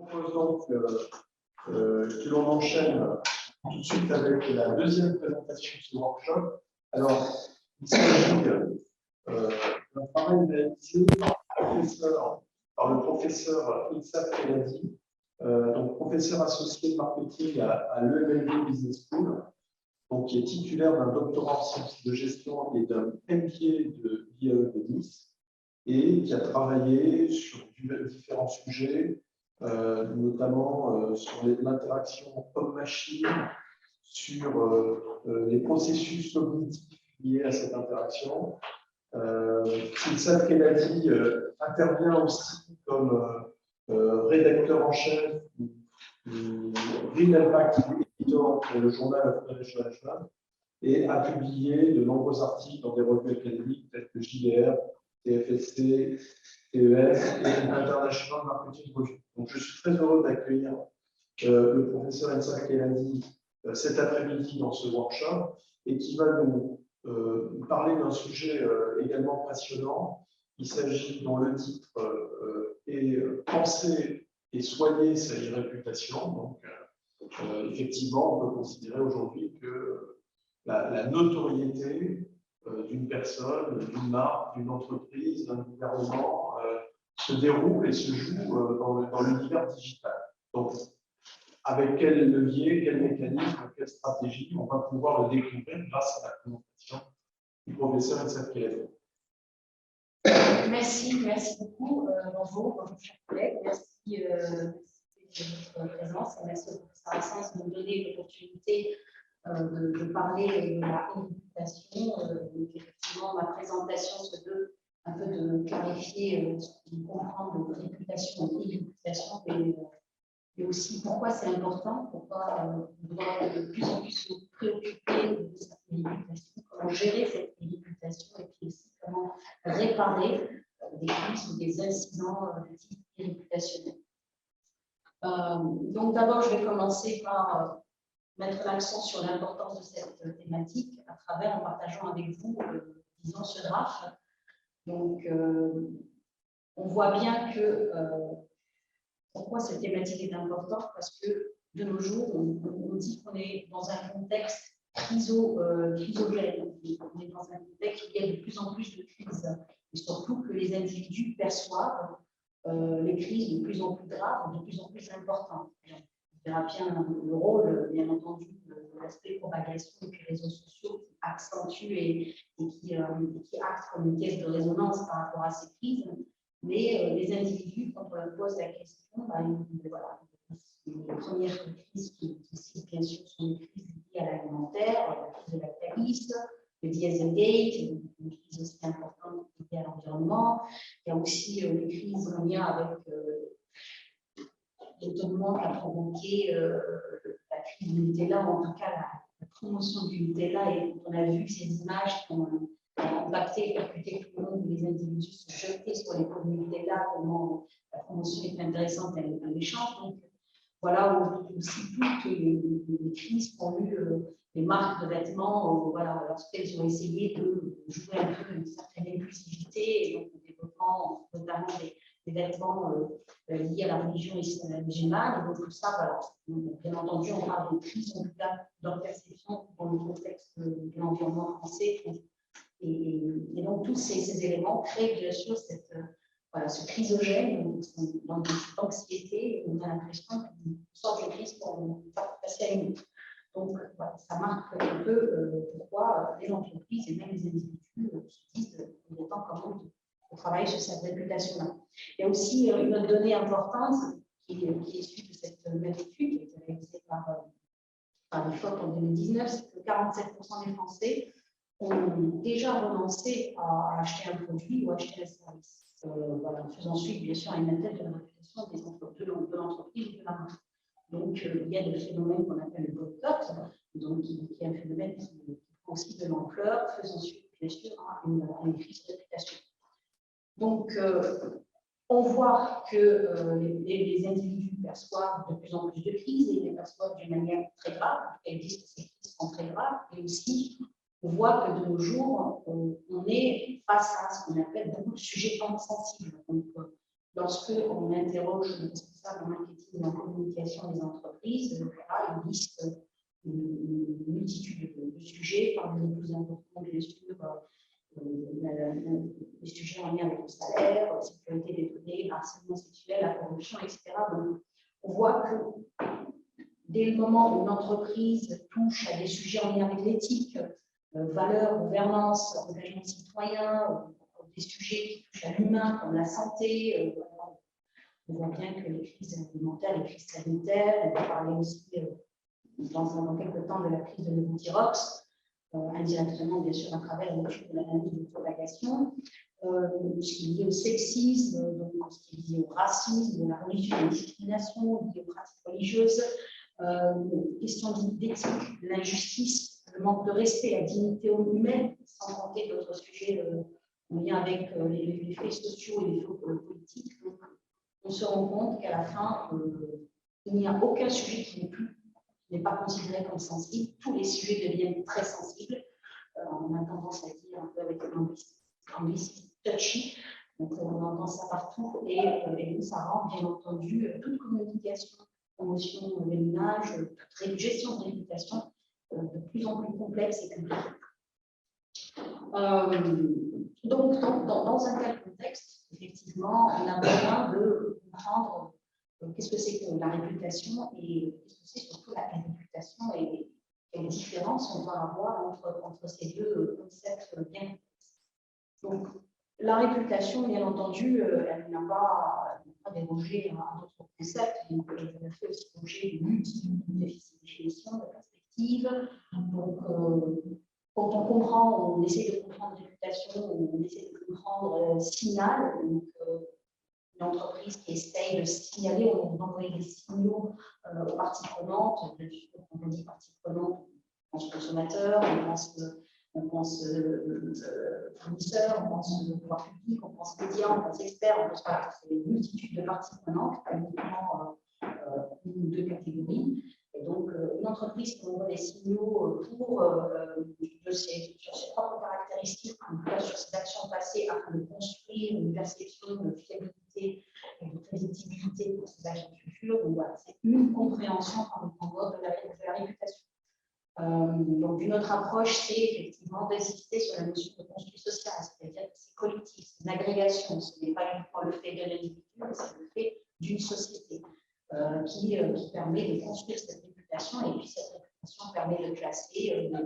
propose donc que l'on enchaîne tout de suite avec la deuxième présentation de ce workshop. Alors, il s'agit d'un travail réalisé par le professeur Itsaf Keladi, donc professeur associé de marketing à l'EMLB Business School, donc qui est titulaire d'un doctorat en sciences de gestion et d'un MBA de l'IAE de Nice, et qui a travaillé sur différents sujets, notamment sur l'interaction homme-machine, sur les processus cognitifs liés à cette interaction. Itsaf Keladi intervient aussi comme rédacteur en chef ou Green Impact Editor pour le journal of Financial Management et a publié de nombreux articles dans des revues académiques telles que JDR, TFSC, TES et International Marketing Review. Donc, je suis très heureux d'accueillir le professeur Itsaf Keladi cet après-midi dans ce workshop et qui va nous parler d'un sujet également passionnant. Il s'agit, dont le titre est Penser et soigner sa réputation. Donc, effectivement, on peut considérer aujourd'hui que la notoriété d'une personne, d'une marque, d'une entreprise, d'un gouvernement se déroule et se joue dans l'univers digital. Donc, avec quel levier, quel mécanisme, quelle stratégie, on va pouvoir le découvrir grâce à la présentation du professeur Itsaf Keladi. Merci beaucoup. Bonjour, chers collègues. Merci de votre présence et merci au professeur Assens de nous donner l'opportunité de parler de la réputation. Effectivement, ma présentation se veut un peu de clarifier ce qu'on comprend de réputation et réputation, et aussi pourquoi c'est important, pourquoi on doit de plus en plus se préoccuper de cette réputation, comment gérer cette réputation et puis aussi comment réparer des crises ou des incidents de type réputationnel. Donc d'abord, je vais commencer par mettre l'accent sur l'importance de cette thématique à travers, en partageant avec vous, disons, ce graphe. Donc, on voit bien que pourquoi cette thématique est importante, parce que de nos jours, on dit qu'on est dans un contexte chrysogène. On est dans un contexte où il y a de plus en plus de crises, et surtout que les individus perçoivent les crises de plus en plus graves, de plus en plus importantes. On verra bien le rôle, bien entendu, de l'aspect propagation des réseaux sociaux qui accentue et qui acte comme une caisse de résonance par rapport à ces crises. Mais les individus, quand on leur pose la question, voilà, les premières crises qui citent, bien sûr, sont les crises liées à l'alimentaire, la crise de Lactalis, le Dieselgate, une crise aussi importante liée à l'environnement. Il y a aussi les crises en lien avec l'étonnement qu'a provoqué la crise du Nutella, ou en tout cas la promotion du Nutella, et quand on a vu ces images qui ont impacté, percuté tout le monde, les individus se jetaient sur les produits Nutella, comment la promotion est intéressante et méchante. Donc voilà aussi toutes les crises qu'ont eu les marques de vêtements, voilà, lorsqu'elles ont essayé de jouer un peu une certaine inclusivité, et donc en développant notamment des vêtements liés à la religion musulmane. Et donc tout ça, voilà. Donc, bien entendu, on parle de crise, en tout cas, dans la perception, dans le contexte de l'environnement français. Et donc, tous ces éléments créent bien sûr ce chrysogène, dans cette anxiété, on a l'impression qu'on sort de crise pour passer à une autre. Donc, voilà, ça marque un peu pourquoi les entreprises et même les individus se disent qu'il est temps quand même de travailler sur cette réputation-là. Il y a aussi une autre donnée importante qui est issue de cette même étude qui a été réalisée par l'IFOP en 2019, c'est que 47% des Français ont déjà renoncé à acheter un produit ou acheter un service. Voilà, en faisant suite, bien sûr, à une atteinte de la réputation de l'entreprise ou de la marque. Donc, il y a des phénomènes qu'on appelle le boycott, donc qui est un phénomène qui prend aussi de l'ampleur, faisant suite, bien sûr, à une crise de réputation. Donc, on voit que les individus perçoivent de plus en plus de crises et les perçoivent d'une manière très grave. Elles disent que ces crises sont très graves, et aussi on voit que de nos jours, on est face à ce qu'on appelle beaucoup de sujets sensibles. Donc, lorsqu'on interroge le responsable en marketing et en communication des entreprises, voilà, il liste une multitude de sujets, parmi les plus importants, bien sûr, les sujets en lien avec le salaire, la sécurité des données, le harcèlement sexuel, la corruption, etc. Donc, on voit que dès le moment où une entreprise touche à des sujets en lien avec l'éthique, valeurs, gouvernance, engagement citoyen, des sujets qui touchent à l'humain, comme la santé, on voit bien que les crises alimentaires, les crises sanitaires, on va parler aussi dans quelques temps de la crise de Levothyrox, indirectement, bien sûr, à travers l'étude de l'analyse de propagation, ce qui est lié au sexisme, donc ce qui est lié au racisme, la religion, la discrimination, lié aux pratiques religieuses, question d'éthique, de l'injustice, le manque de respect, la dignité humaine, sans compter d'autres sujets en lien avec les faits sociaux et les faits politiques. Donc, on se rend compte qu'à la fin, il n'y a aucun sujet qui n'est pas considéré comme sensible. Tous les sujets deviennent très sensibles. On a tendance à dire un peu avec l'anglicisme touchy. Donc, on entend ça partout. Et ça rend, bien entendu, toute communication, promotion de l'image, toute gestion de réputation de plus en plus complexe et compliquée. Donc, dans un tel contexte, effectivement, on a besoin de comprendre qu'est-ce que c'est que la réputation et qu'est-ce que c'est surtout la réputation et quelle différence on doit avoir entre ces deux concepts bien complexes. Donc, la réputation, bien entendu, elle n'a pas dérogé à d'autres concepts, donc elle a fait aussi l'objet de multitudes de définitions, de perspectives. Donc, quand on comprend, on essaie de comprendre réputation, on essaie de comprendre signal. Donc, une entreprise qui essaye de signaler, on va envoyer des signaux aux parties prenantes. Quand on dit parties prenantes, on pense consommateur, on pense fournisseur, on pense pouvoir public, on pense médias, on pense expert, on pense pas. C'est une multitude de parties prenantes, pas uniquement une ou deux catégories. Et donc, une entreprise qui envoie des signaux sur ses propres caractéristiques, en tout cas sur ses actions passées, afin de construire une perception de fiabilité et de prédictibilité pour ses actions futures. Donc, voilà, c'est une compréhension parmi tant d'autres de la réputation. Donc, une autre approche, c'est effectivement d'insister sur la notion de construit social, c'est-à-dire que c'est collectif, c'est une agrégation, ce n'est pas uniquement le fait d'un individu, mais c'est le fait d'une société qui permet de construire cette réputation, et puis cette réputation permet de classer de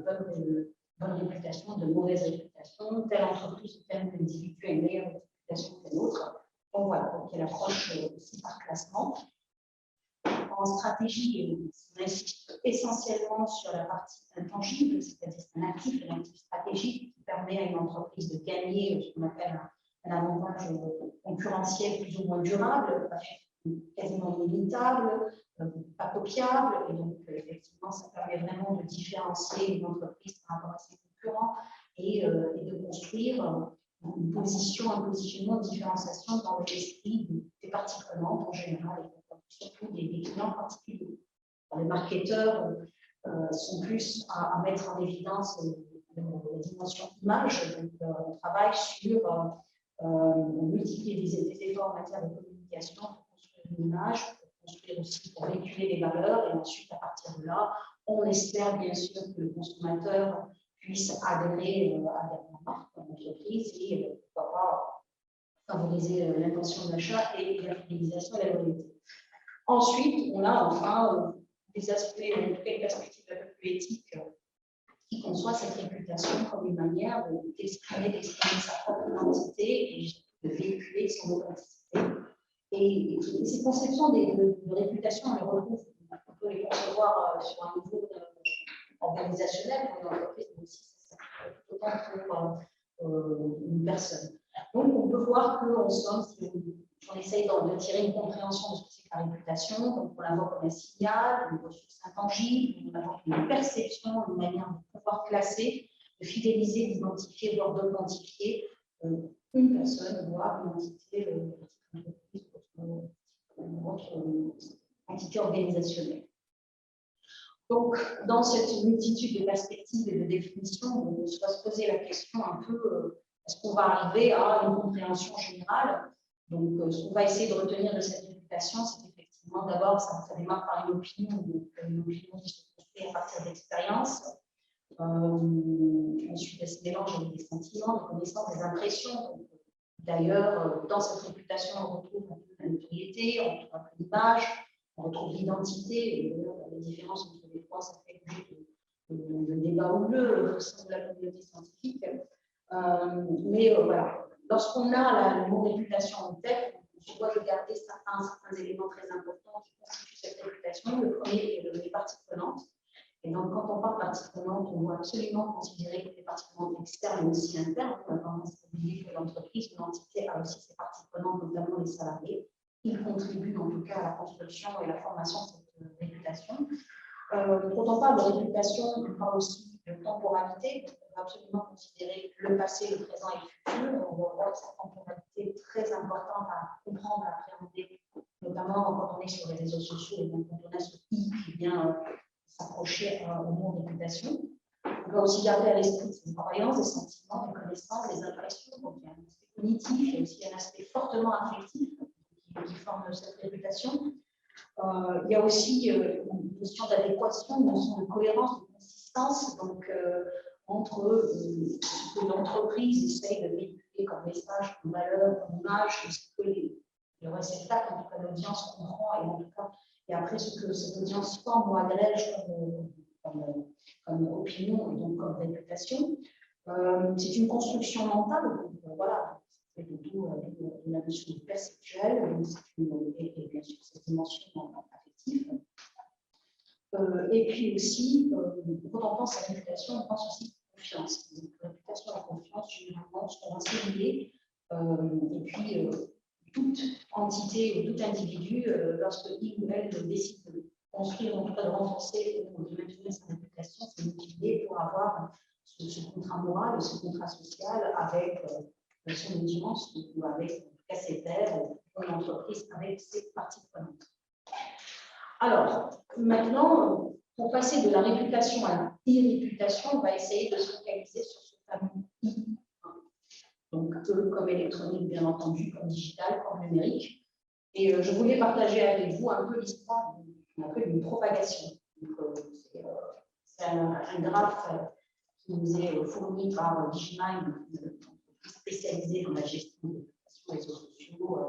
bonnes réputations, de mauvaises réputations, telle entreprise ou tel individu a une meilleure réputation que l'autre. Donc voilà, donc il y a l'approche aussi par classement. En stratégie, on insiste essentiellement sur la partie intangible, c'est-à-dire c'est un actif stratégique qui permet à une entreprise de gagner ce qu'on appelle un avantage concurrentiel plus ou moins durable, quasiment illimitable, pas copiable, et donc effectivement ça permet vraiment de différencier une entreprise par rapport à ses concurrents et de construire une position, un positionnement de différenciation dans l'esprit des parties prenantes en général, et surtout des clients particuliers. Les marketeurs sont plus à mettre en évidence la dimension image, donc on travaille sur multiplier des efforts en matière de communication pour construire une image, pour construire aussi, pour véhiculer les valeurs, et ensuite à partir de là, on espère bien sûr que le consommateur puisse adhérer à la marque, à l'entreprise, et pourquoi pas favoriser l'intention d'achat et la fidélisation et la loyauté. Ensuite, on a enfin des aspects, en tout cas une perspective un peu plus éthique, qui conçoit cette réputation comme une manière d'exprimer sa propre identité et de véhiculer son authenticité. Et ces conceptions de réputation, on les retrouve, on peut les concevoir sur un niveau organisationnel pour une entreprise, mais aussi tout autant pour une personne. Donc, on peut voir qu'en somme, si on essaye de tirer une compréhension de ce que c'est que la réputation, donc on la voit comme un signal, une ressource intangible, on la voit comme une perception, une manière de pouvoir classer, de fidéliser, d'identifier, voire d'authentifier une personne, voire une entité, autre entité organisationnelle. Donc, dans cette multitude de perspectives et de définitions, on doit se poser la question un peu est-ce qu'on va arriver à une compréhension générale Donc, ce qu'on va essayer de retenir de cette réputation, c'est effectivement, d'abord, ça démarre par une opinion qui se construit à partir d'expériences. Ensuite, elle se mélange avec des sentiments, des connaissances, des impressions. D'ailleurs, dans cette réputation, on retrouve la notoriété, on retrouve l'image, on retrouve l'identité. Et la différence entre les trois, ça fait le débat houleux au sein de la communauté scientifique. Mais voilà, lorsqu'on a le mot réputation en tête, on doit garder certains éléments très importants qui constituent cette réputation. Le premier est les parties prenantes. Et donc, quand on parle de parties prenantes, on doit absolument considérer que les parties prenantes externes et aussi internes. On a tendance à oublier que l'entreprise, l'entité a aussi ses parties prenantes, notamment les salariés. Ils contribuent en tout cas à la construction et la formation de cette réputation. Quand on parle de réputation, on parle aussi de temporalité. On va absolument considérer le passé, le présent et le futur. On va voir cette temporalité très importante à comprendre, à appréhender, notamment quand on est sur les réseaux sociaux et donc quand on a ce i qui vient s'approcher au mot réputation. On va aussi garder à l'esprit ses croyances, des sentiments, des connaissances, des impressions. Donc il y a un aspect cognitif, il y a aussi un aspect fortement affectif qui forme cette réputation. Il y a aussi une notion d'adéquation, une notion de cohérence, de consistance donc, entre ce que l'entreprise essaye de véhiculer comme message, comme valeur, comme image, et ce que le réceptacle, en tout cas l'audience comprend, et en tout cas, et après ce que cette audience forme ou agrège comme opinion et donc comme réputation. C'est une construction mentale, donc voilà. C'est plutôt la notion de perceptuelle, et bien sûr cette dimension affective. Et puis aussi, quand on pense à réputation, on pense aussi à confiance. Donc, réputation et confiance, généralement, sont assez liées. Et puis, toute entité ou tout individu, lorsque il ou elle décide de construire, en tout cas de renforcer ou de maintenir sa réputation, c'est motivé pour avoir ce contrat moral, ce contrat social avec son audience ou avec en tout cas ses pairs ou l'entreprise avec ses parties prenantes. Alors, maintenant, pour passer de la réputation à la irréputation, on va essayer de se focaliser sur ce fameux I. Donc, E comme électronique, bien entendu, comme digital, comme numérique. Et je voulais partager avec vous un peu l'histoire qu'on appelle une propagation. C'est un graphe qui nous est fourni par Digimind, spécialisé dans la gestion des réseaux sociaux,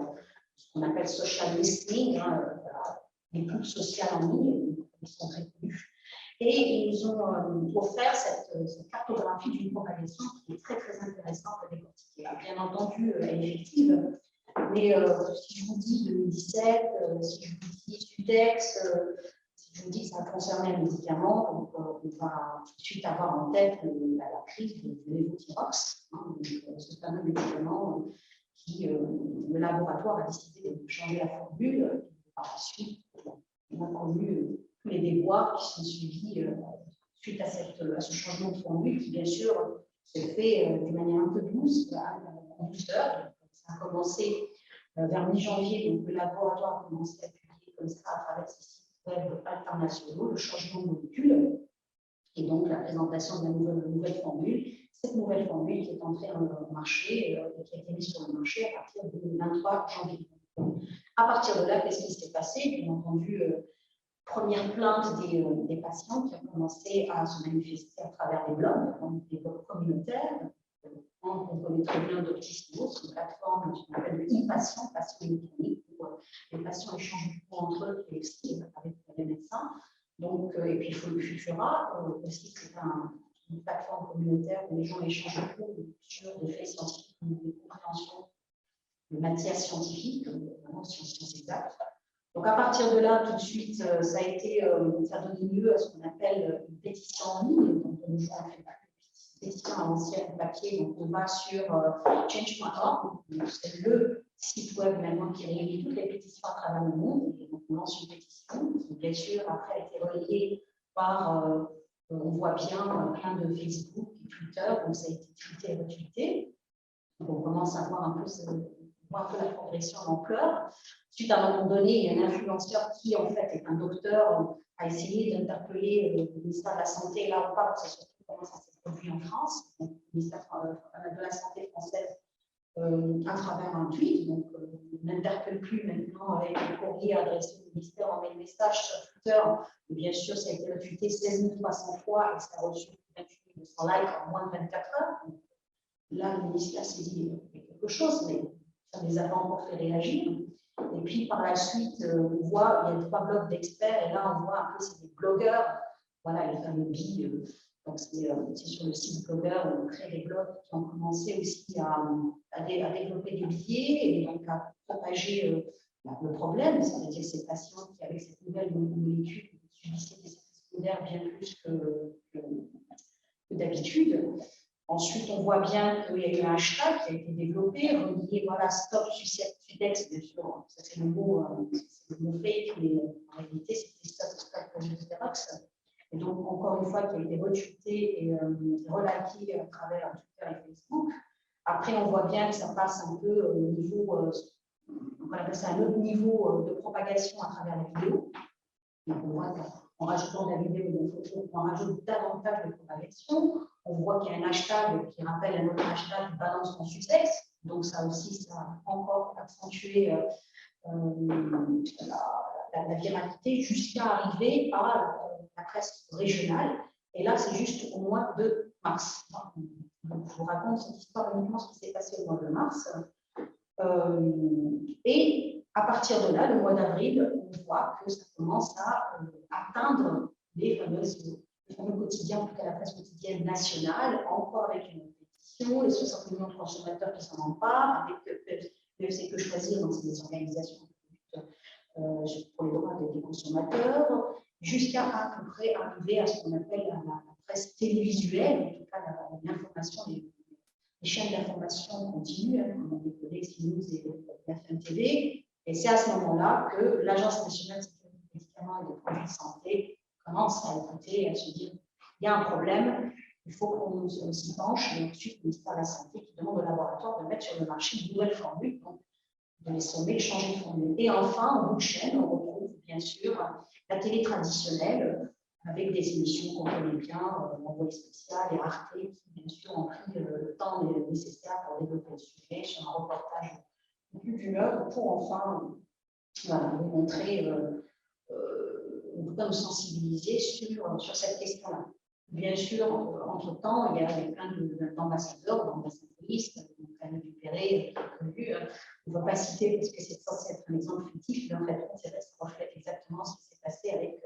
ce qu'on appelle social listening, l'écoute sociale en ligne, ils sont très connus. Et ils ont offert cette cartographie d'une propagation qui est très, très intéressante à décortiquer. Bien entendu, elle est fictive, mais si je vous dis 2017, si je vous dis Sudex, si je vous dis que ça concernait un médicament, donc on va tout de suite avoir en tête la crise de Levothyrox, ce fameux médicament qui, le laboratoire a décidé de changer la formule. Par la suite, on a connu tous les déboires qui sont suivis suite à ce changement de formule qui, bien sûr, se fait d'une manière un peu douce, en douceur. Ça a commencé vers mi-janvier, donc le laboratoire a commencé à publier comme ça à travers ses sites web internationaux le changement de molécule et donc la présentation de la nouvelle formule. Cette nouvelle formule qui est entrée en marché et qui a été mise sur le marché à partir du 23 janvier. À partir de là, qu'est-ce qui s'est passé? Bien entendu, première plainte des patients qui ont commencé à se manifester à travers des blogs communautaires. On connaît très bien Doctissimo, une plateforme qu'on appelle le e-patient, patient électronique, où les patients échangent entre eux et aussi avec les médecins. Donc, et puis Futura, aussi, c'est une plateforme communautaire où les gens échangent beaucoup sur des faits scientifiques, des compréhensions de matières scientifiques, vraiment sciences exactes. Donc, à partir de là, tout de suite, ça a donné lieu à ce qu'on appelle une pétition en ligne. Donc, on fait une pétition à l'ancienne papier. Donc, on va sur change.org. C'est le site web maintenant qui réunit toutes les pétitions à travers le monde. Et donc, on lance une pétition qui, bien sûr, après a été relayée par, on voit bien, plein de Facebook et Twitter. Donc, ça a été tweeté et retweeté. Donc, on commence à voir un peu la progression en ampleur. Suite à un moment donné, il y a un influenceur qui, en fait, est un docteur, a essayé d'interpeller le ministère de la Santé. Là, on parle, c'est surtout comment ça s'est produit en France. Donc, le ministère de la Santé française à travers un tweet. Donc, on n'interpelle plus maintenant avec un courrier adressé au ministère, on met le message sur Twitter. Et bien sûr, ça a été retweeté 16 300 fois et ça a reçu 28 200 likes en moins de 24 heures. Donc, là, le ministère s'est dit il y a quelque chose, mais ça ne les a pas encore fait réagir. Et puis, par la suite, on voit, il y a 3 blogs d'experts, et là, on voit un peu, c'est des blogueurs, voilà, les fameux billes. Donc, c'est sur le site Blogueur, on crée des blogs qui ont commencé aussi à développer des billets et donc à propager le problème, c'est-à-dire ces patients qui, avec cette nouvelle molécule, subissaient des effets secondaires bien plus que d'habitude. Ensuite, on voit bien qu'il y a eu un hashtag qui a été développé, relié, voilà, stop Sudex, bien sûr, ça c'est le mot fake, mais en réalité, c'était stop Sudex. Et donc, encore une fois, qui a été retweeté et relaté à travers Twitter et Facebook. Après, on voit bien que ça passe un peu au niveau, on appelle ça un autre niveau de propagation à travers la vidéo. Donc, on voit qu'en rajoutant de la vidéo et des photos, on rajoute davantage de propagation. On voit qu'il y a un hashtag qui rappelle un autre hashtag balance ton Sussex. Donc, ça aussi, ça a encore accentué la viralité jusqu'à arriver à la presse régionale. Et là, c'est juste au mois de mars. Donc, je vous raconte cette histoire uniquement ce qui s'est passé au mois de mars. Et à partir de là, le mois d'avril, on voit que ça commence à atteindre les fameux quotidiens, en tout cas la presse quotidienne nationale, encore avec une pétition, les 60 millions de consommateurs qui s'en emparent, avec PEC Que Choisir, donc c'est des organisations pour les droits des consommateurs, jusqu'à à peu près arriver à ce qu'on appelle la presse télévisuelle, en tout cas l'information, les chaînes d'information continues, comme les collègues CNews et BFM TV. Et c'est à ce moment-là que l'Agence nationale de sécurité des médicaments et des produits de santé commence à écouter et à se dire il y a un problème, il faut qu'on s'y penche. Et ensuite, le ministère de la Santé qui demande au laboratoire de mettre sur le marché une nouvelle formule, donc de les sommer, changer de formule. Et enfin, en bout de chaîne, on retrouve bien sûr la télé traditionnelle avec des émissions qu'on connaît bien, Envoyé spécial et Arte, qui bien sûr ont pris le temps nécessaire pour développer le sujet sur un reportage de plus d'une heure pour enfin voilà, nous montrer, en tout cas nous sensibiliser sur cette question-là. Bien sûr, entre-temps, il y a plein d'ambassadeurs, d'ambassadrices, Anne Dupéré, qui est connue. On ne va pas citer parce que c'est censé être un exemple fictif, mais en fait, ça reflète exactement ce qui s'est passé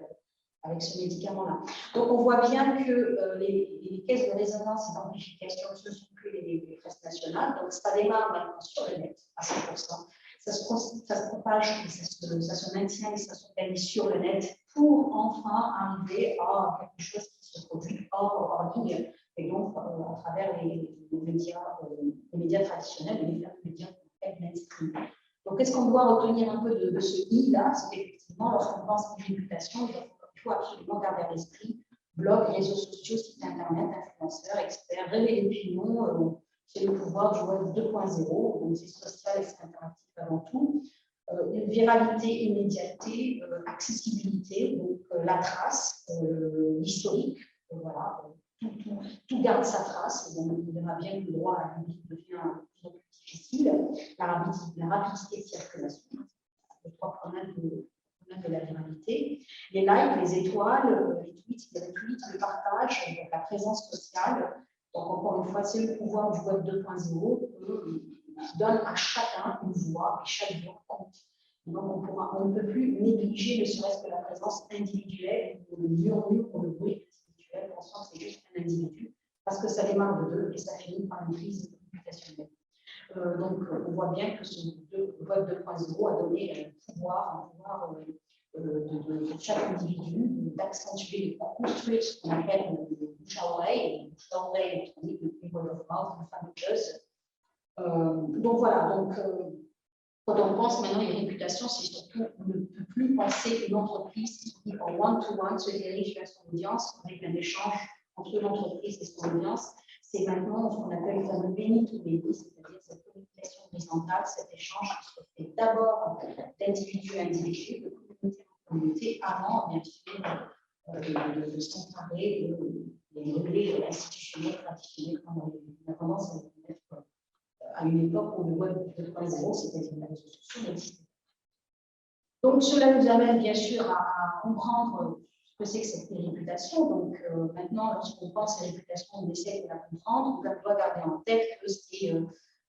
avec ce médicament-là. Donc, on voit bien que les caisses de résonance et d'amplification, ce ne sont plus les presses nationales. Donc, ça démarre maintenant sur le net à 100%. Ça se propage, ça se maintient et ça s'organise sur le net pour enfin arriver à quelque chose qui se produit hors ligne et donc à travers les médias traditionnels et les fameux médias mainstream. Donc, qu'est-ce qu'on doit retenir un peu de ce i-là? C'est qu'effectivement, lorsqu'on pense à une réputation, il faut absolument garder à l'esprit blog, réseaux sociaux, sites internet, influenceurs, experts, révéler l'opinion, c'est le pouvoir du web 2.0, donc c'est social et c'est interactif avant tout. Une viralité, immédiateté, accessibilité, donc la trace, l'historique, voilà, tout garde sa trace. Donc, on verra bien que le droit à la vie devient de plus en plus difficile. La rapidité de circulation, les 3 problèmes de la viralité. Les likes, les étoiles, les tweets, les retweets, le partage, donc la présence sociale. Donc, encore une fois, c'est le pouvoir du web 2.0 qui donne à chacun une voix et chaque voix compte. Donc, on ne peut plus négliger ne serait-ce que la présence individuelle, ou le murmure ou le bruit individuel, pensant que c'est juste un individu, parce que ça démarre de 2 et ça finit par une crise computationnelle. Donc, on voit bien que ce web 2.0 a donné un pouvoir de chaque individu, d'accentuer, de construire ce qu'on appelle le bouche à oreille électronique, le word of mouth, le fameux buzz. Donc voilà, quand on pense maintenant à une réputation, c'est surtout, on ne peut plus penser une entreprise qui en one-to-one se dirige vers son audience avec un échange entre l'entreprise et son audience. C'est maintenant ce qu'on appelle le fameux many-to-many, c'est-à-dire cette communication horizontale, cet échange qui se fait d'abord d'individu à individu, de communauté en communauté, avant, bien sûr, de s'emparer des relais institutionnels, traditionnels, comme on a tendance à le mettre à une époque où cela nous amène bien sûr à comprendre ce que c'est que cette réputation. Donc, maintenant, lorsqu'on pense à réputation, on essaie de la comprendre. On doit garder en tête que c'est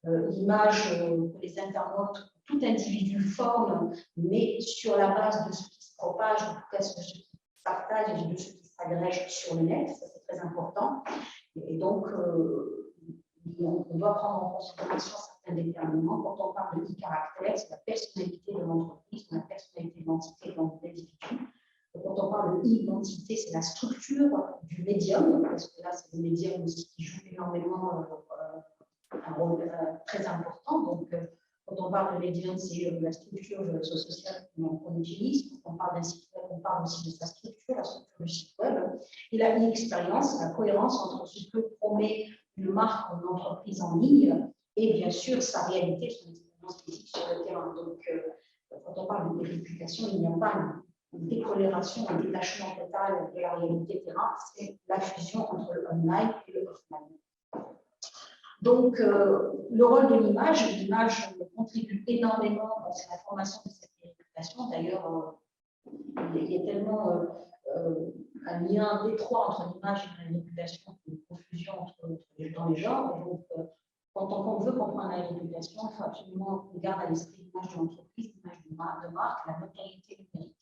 l'image que les internautes, tout individu forme, mais sur la base de ce qui se propage, en tout cas de ce qui se partage et de ce qui s'agrège sur le net. Ça, c'est très important. Et donc, on doit prendre en considération certains déterminants. Quand on parle de caractère, c'est la personnalité de l'entreprise, la personnalité de l'entité de l'individu. Quand on parle d'identité, c'est la structure du médium, parce que là, c'est le médium aussi qui joue énormément un rôle très important. Donc, quand on parle de médium, c'est la structure sociale qu'on utilise. Quand on parle d'un site web, on parle aussi de sa structure, la structure du site web. Et l'expérience, la cohérence entre ce que promet une marque ou une entreprise en ligne et bien sûr sa réalité, son expérience physique sur le terrain. Donc, quand on parle de réputation, il n'y a pas une décoloration, un détachement total de la réalité terrain, c'est la fusion entre le online et le offline. Donc, le rôle de l'image contribue énormément à la formation de cette réputation. D'ailleurs, il y a tellement un lien étroit entre l'image et la réputation, une confusion dans les genres. Donc, quand on veut comprendre la réputation, il faut absolument garder à l'esprit l'image de l'entreprise, l'image de marque, la notoriété numérique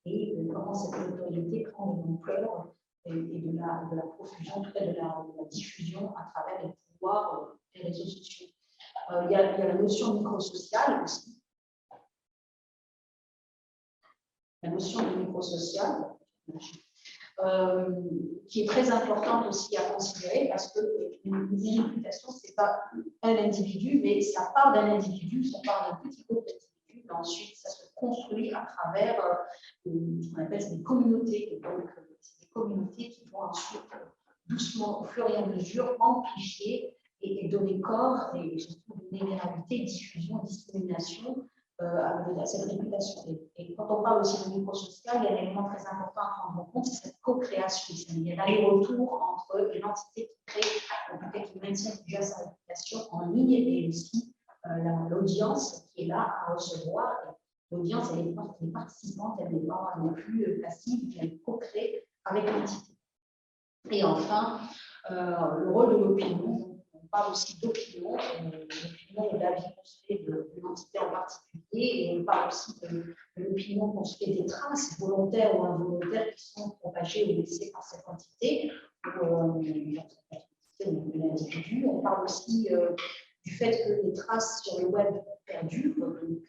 et comment cette notoriété prend de l'ampleur et de la profusion, en tout cas de la diffusion à travers les pouvoirs des réseaux sociaux. Il y a la notion microsociale aussi. La notion de microsocial, qui est très importante aussi à considérer parce qu'une réputation, ce n'est pas un individu, mais ça part d'un individu, ça part d'un petit groupe d'individus, et ensuite ça se construit à travers ce qu'on appelle des communautés. Et donc, c'est des communautés qui vont ensuite doucement, au fur et à mesure, amplifier et donner corps et surtout donner viralité, diffusion, dissémination à cette réputation. Et quand on parle aussi de microsocial, il y a un élément très important à prendre en compte, c'est cette co-création. Il y a l'aller-retour entre l'entité qui crée, en tout cas qui maintient déjà sa réputation en ligne et aussi l'audience qui est là à recevoir. L'audience, elle est participante, elle n'est plus passive, elle co-crée avec l'entité. Et enfin, le rôle de l'opinion. On parle aussi d'opinion, l'opinion est l'avis construit de l'entité en particulier, et on parle aussi de l'opinion construit des traces volontaires ou involontaires qui sont propagées ou laissées par cette entité ou l'individu. On parle aussi du fait que les traces sur le web perdurent, donc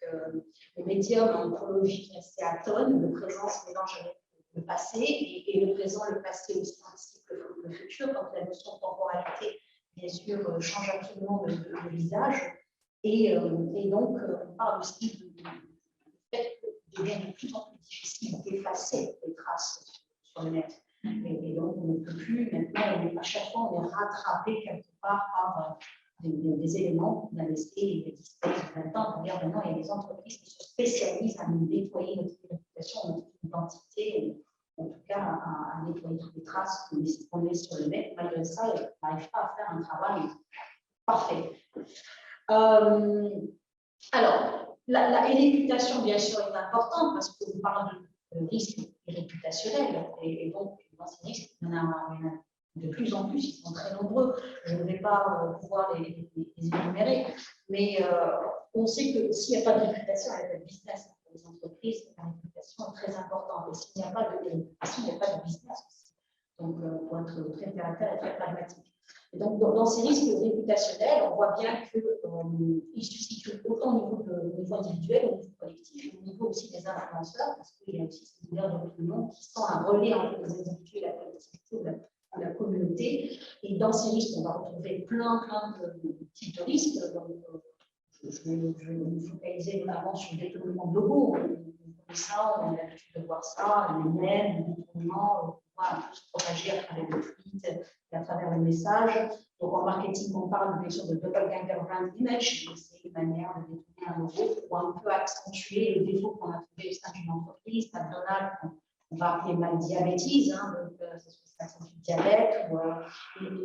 le médium chronologique c'est à tonnes, le présent se mélange avec le passé et le présent, le passé aussi anticipe le futur, donc la notion de temporalité bien sûr, change absolument de visage. Et donc, on parle aussi du fait qu'il devient de plus en plus difficile d'effacer les traces sur le net. Et donc, on ne peut plus, maintenant, à chaque fois, on est rattrapé quelque part par des éléments qu'on a laissés et des disparaissent. Maintenant, il y a des entreprises qui se spécialisent à nettoyer notre réputation, notre identité, en tout cas à nettoyer toutes les traces qu'on met sur le net. Malgré ça, on n'arrive pas à faire un travail parfait. Alors, la réputation, bien sûr, est importante parce qu'on parle de risques réputationnels. Et donc, dans ces risques, il y en a de plus en plus, ils sont très nombreux. Je ne vais pas pouvoir les énumérer, mais on sait que s'il n'y a pas de réputation, il n'y a pas de business. Pour les entreprises, la réputation est très importante. Et s'il n'y a pas de réputation, il n'y a pas de business aussi. Donc, pour être très terre à terre et très pragmatique. Et donc, dans ces risques réputationnels, on voit bien qu'ils se situent autant au niveau individuel, au niveau collectif, au niveau aussi des influenceurs, parce qu'il y a aussi ces leaders d'opinion qui sont un relais entre les individus et la collectivité ou la communauté. Et dans ces risques, on va retrouver plein de types de risques. Donc, je vais me focaliser notamment sur le détournement de logos. On a l'habitude de voir ça, les mèmes, les détournements, on va un peu se propager à travers le tweet et à travers le message. Donc en marketing, on parle bien sûr de doppelganger brand image, c'est une manière de détourner un logo pour un peu accentuer le défaut qu'on a trouvé au sein d'une entreprise. McDonald's, on va appeler diabétise, donc ça accentue le diabète, ou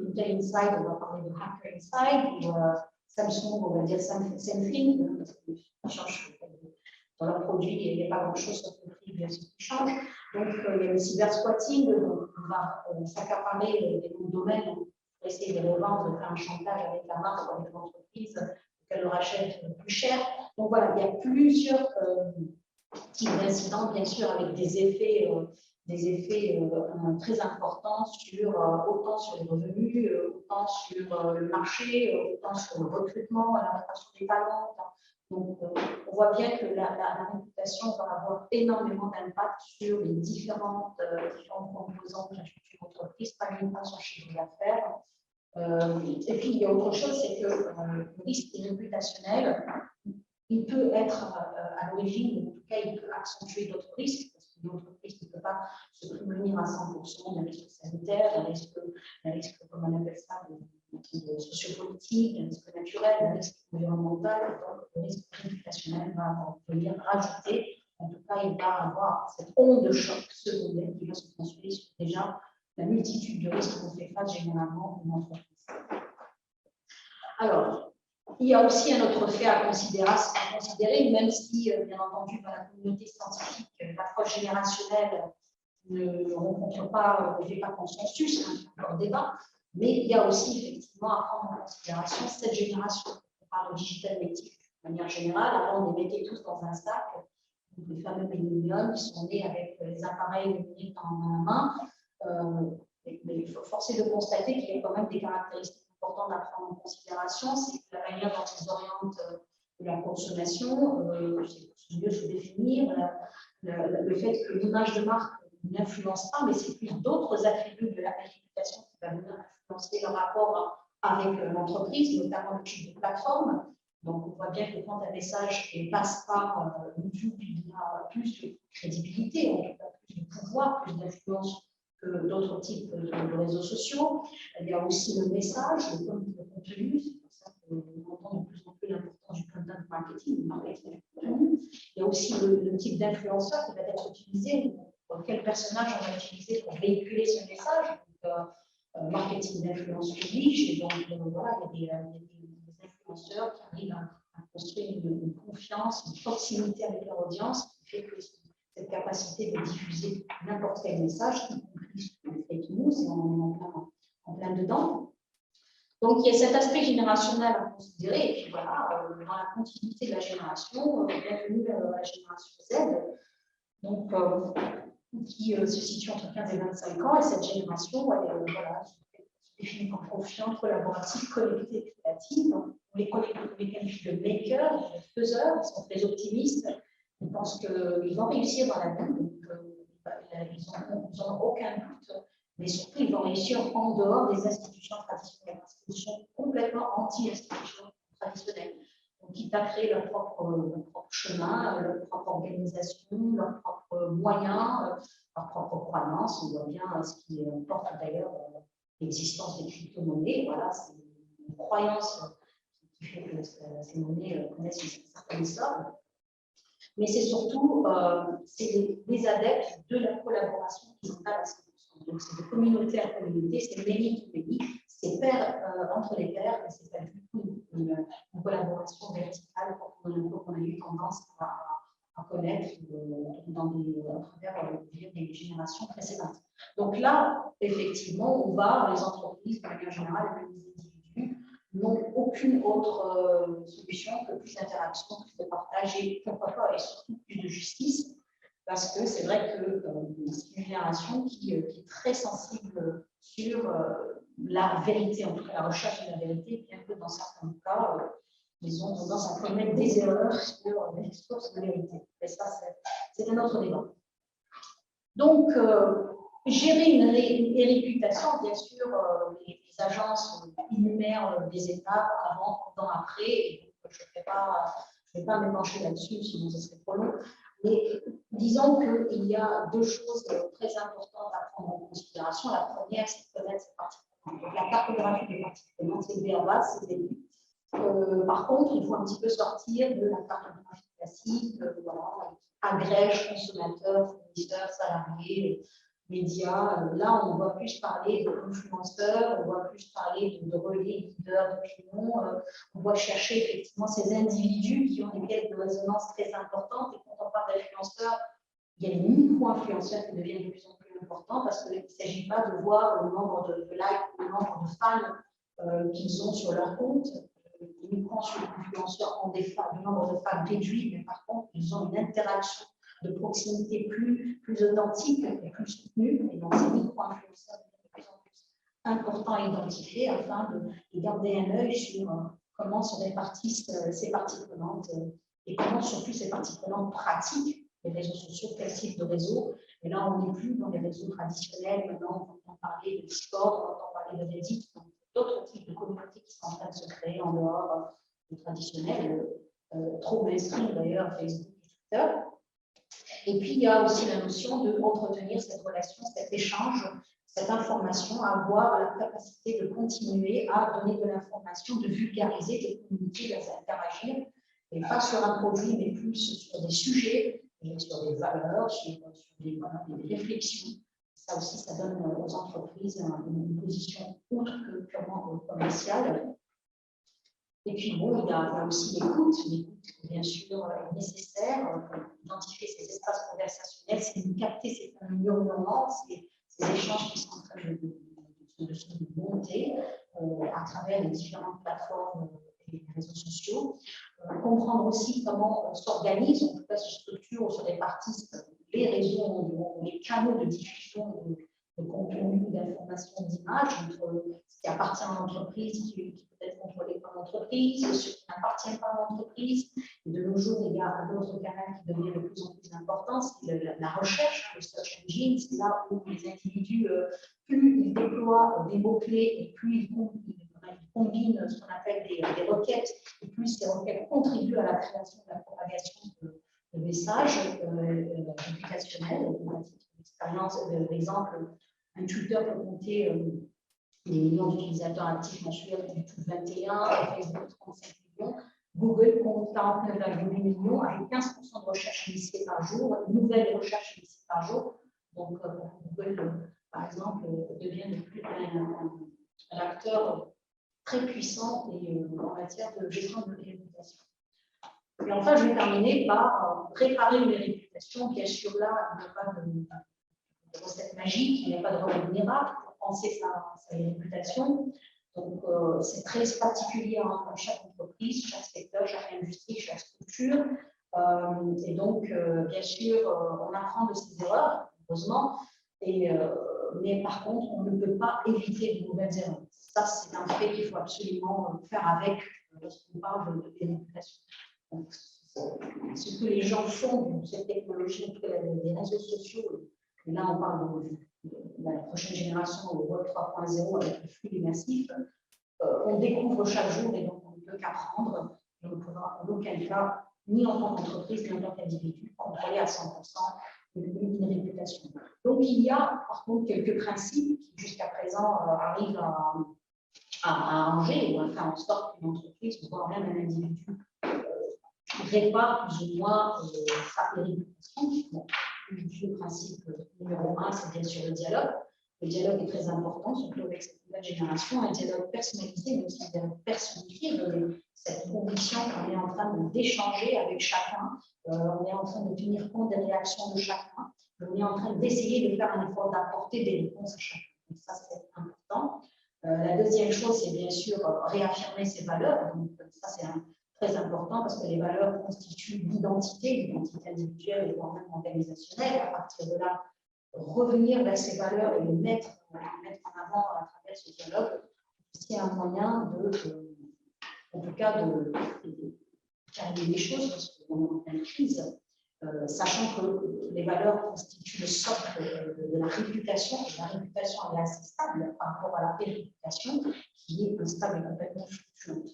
Intel Inside, on va parler de Hacker Inside, ou Samsung, on va dire something, parce qu'ils changent dans leurs produits, il n'y a pas grand-chose sauf le prix qui change. Donc, il y a le cybersquatting, donc on va s'accaparer des noms de domaines pour essayer de les revendre, de faire un chantage avec la marque ou avec l'entreprise pour qu'elle le rachète plus cher. Donc voilà, il y a plusieurs types d'incidents, bien sûr, avec des effets très importants sur, autant sur les revenus, autant sur le marché, autant sur le recrutement, la rétention des talents. Donc, on voit bien que la réputation va avoir énormément d'impact sur les différentes composantes de la structure d'entreprise, pas uniquement son chiffre d'affaires. Et puis, il y a autre chose, c'est que le risque réputationnel, il peut être à l'origine, ou en tout cas, il peut accentuer d'autres risques, parce qu'une entreprise ne peut pas se prémunir à 100% d'un risque sanitaire, d'un risque, comme on appelle ça, de sociopolitique, d'un risque naturel, d'un risque environnemental. Donc, le risque réputationnel va venir rajouter, en tout cas, il va avoir cette onde de choc secondaire qui va se construire sur déjà la multitude de risques qu'on fait face généralement une entreprise. Alors, il y a aussi un autre fait à considérer, même si, bien entendu, dans la communauté scientifique, l'approche générationnelle ne rencontre pas, ne fait pas consensus, il y a encore débat, mais il y a aussi effectivement à prendre en considération cette génération. On parle de digital native de manière générale, avant on les mettait tous dans un sac, les fameux milléniums qui sont nés avec les appareils numériques dans la main, mais force est de constater qu'il y a quand même des caractéristiques importantes à prendre en considération, c'est la manière dont ils orientent la consommation, c'est mieux se définir, le fait que l'image de marque n'influence pas, mais c'est plus d'autres attributs de la réputation qui va venir influencer le rapport avec l'entreprise, notamment le type de plateforme. Donc, on voit bien que quand un message passe par YouTube, il y a plus de crédibilité, en tout cas plus de pouvoir, plus d'influence que d'autres types de réseaux sociaux. Il y a aussi le message, le contenu, c'est pour ça qu'on entend de plus en plus l'importance du content marketing, du marketing du contenu. Il y a aussi le type d'influenceur qui va être utilisé, quel personnage on va utiliser pour véhiculer ce message. Donc, marketing d'influence publique, et donc voilà, il y a des influenceurs qui arrivent à construire une confiance, une proximité avec leur audience, qui fait que cette capacité de diffuser n'importe quel message, y compris les fake news, et on est en plein dedans. Donc, il y a cet aspect générationnel à considérer, et puis voilà, dans la continuité de la génération, bienvenue à la génération Z, donc, qui se situe entre 15 et 25 ans, et cette génération, elle voilà, se définit comme confiante, collaborative, connectée et créative. On les qualifie de makers, de faiseurs, ils sont très optimistes. Ils pensent qu'ils vont réussir dans la vie, donc ils n'ont aucun doute, mais surtout ils vont réussir en dehors des institutions traditionnelles, parce qu'ils sont complètement anti-institutions traditionnelles. Donc ils ont créé leur propre chemin, leur propre organisation, leurs propres moyens, leurs propres croyances. On voit bien ce qui porte d'ailleurs l'existence des crypto-monnaies. Voilà, c'est une croyance qui fait que ces monnaies connaissent une certaine histoire. Mais c'est surtout les adeptes de la collaboration horizontale à 100%. Donc, c'est de communauté à communauté, c'est many to many, c'est pair entre les pairs, et c'est pas du tout une collaboration verticale qu'on a eu tendance à connaître à travers les générations précédentes. Donc là, effectivement, on va, les entreprises, de manière générale, les individus, n'ont aucune autre solution que plus d'interaction, plus de partage et pourquoi pas, et surtout plus de justice, parce que c'est vrai que c'est une génération qui est très sensible sur la vérité, en tout cas la recherche de la vérité, bien que dans certains cas, ils ont tendance à commettre des erreurs sur les sources de vérité. Et ça, c'est un autre débat. Donc, gérer une réputation, bien sûr, les agences énumèrent des étapes avant, pendant, après. Et donc, je ne vais pas m'épancher là-dessus, sinon ce serait trop long. Mais disons qu'il y a deux choses très importantes à prendre en considération. La première, c'est de connaître ces parties prenantes. Donc, la cartographie des parties prenantes, c'est le BABA, c'est le début. Par contre, il faut un petit peu sortir de la cartographie classique, voilà, agrège consommateurs, fournisseurs, salariés, médias. Là, on va plus parler d'influenceurs, on va plus parler de relais, leaders d'opinion. On va chercher effectivement ces individus qui ont des caisses de résonance très importantes et qu'on parle d'influenceurs, il y a les micro-influenceurs qui deviennent de plus en plus importants parce qu'il ne s'agit pas de voir le nombre de likes, le nombre de fans qu'ils ont sur leur compte. Les micro-influenceurs ont du nombre de fans réduit, mais par contre, ils ont une interaction de proximité plus authentique et plus soutenue. Et donc, ces micro-influenceurs deviennent de plus en plus importants à identifier afin de garder un œil sur comment se répartissent ces parties prenantes et comment surtout ces parties prenantes pratiquent les réseaux sociaux, quel type de réseau. Et là, on n'est plus dans les réseaux traditionnels. Maintenant, on entend parler de Discord, on entend parler de Reddit, d'autres types de communautés qui sont en train de se créer en dehors du traditionnel, trop mainstream d'ailleurs, Facebook et Twitter. Et puis, il y a aussi la notion d'entretenir cette relation, cet échange, cette information, avoir la capacité de continuer à donner de l'information, de vulgariser, de communiquer, d'interagir, et pas sur un produit, mais plus sur des sujets, sur des valeurs, sur des réflexions. Ça aussi, ça donne aux entreprises une position autre que purement commerciale. Et puis, bon, il y a aussi l'écoute, bien sûr, est nécessaire pour identifier ces espaces conversationnels, c'est de capter ces murmurements, ces échanges qui sont en train de monter à travers les différentes plateformes et les réseaux sociaux. Comprendre aussi comment on s'organise, en tout cas se structure ou se répartissent les réseaux, les canaux de diffusion de contenu, d'informations, d'images, ce qui appartient à l'entreprise, qui peut être contrôlé par l'entreprise, ce qui n'appartient pas à l'entreprise. Et de nos jours, il y a un autre canal qui devient de plus en plus important, c'est la recherche, le search engine. C'est là où les individus, plus ils déploient des mots-clés et plus ils combinent ce qu'on appelle des requêtes, et plus ces requêtes contribuent à la création de la propagation de messages réputationnels. D'exemple, un Twitter peut compter des millions d'utilisateurs actifs mensuels, YouTube 21, Facebook 35 millions, Google compte 49,8 millions avec 15% de recherches initiées par jour, nouvelles recherches initiées par jour. Donc, Google, par exemple, devient de plus un acteur très puissant et, en matière de gestion de réputation. Et enfin, je vais terminer par réparer une réputation. Bien sûr, là, il n'y a pas de recette magique, il n'y a pas de remède miracle pour penser sa réputation. Donc, c'est très particulier dans chaque entreprise, chaque secteur, chaque industrie, chaque structure. Et donc, bien sûr, on apprend de ses erreurs, heureusement, mais par contre, on ne peut pas éviter de nouvelles erreurs. Ça, c'est un fait qu'il faut absolument faire avec lorsqu'on parle de réputation. Donc, ce que les gens font de cette technologie, en tout cas des réseaux sociaux, et là on parle de la prochaine génération, le Web 3.0 avec le flux immersif, on découvre chaque jour et donc on ne peut qu'apprendre. On ne pourra en aucun cas, ni en tant qu'entreprise, ni en tant qu'individu, contrôler à 100% une réputation. Donc il y a par contre quelques principes qui jusqu'à présent arrivent à arranger ou à faire en sorte qu'une entreprise, voire même un individu, répare plus ou moins sa réputation. Bon, le principe numéro 1, c'est bien sûr le dialogue. Le dialogue est très important, surtout avec cette nouvelle génération, un dialogue personnalisé, mais aussi un dialogue personnifié, cette conviction qu'on est en train d'échanger avec chacun, on est en train de tenir compte des réactions de chacun, on est en train d'essayer de faire un effort d'apporter des réponses à chacun. Donc ça, c'est important. La deuxième chose, c'est bien sûr réaffirmer ses valeurs. Donc ça, c'est très important parce que les valeurs constituent l'identité individuelle et voire même organisationnelle. À partir de là, revenir vers ces valeurs et les mettre en avant à travers ce dialogue, c'est un moyen en tout cas, de calmer les choses parce qu'on est en pleine crise, sachant que les valeurs constituent le socle de la réputation, et la réputation est assez stable par rapport à la réputation qui est instable et complètement fluctuante.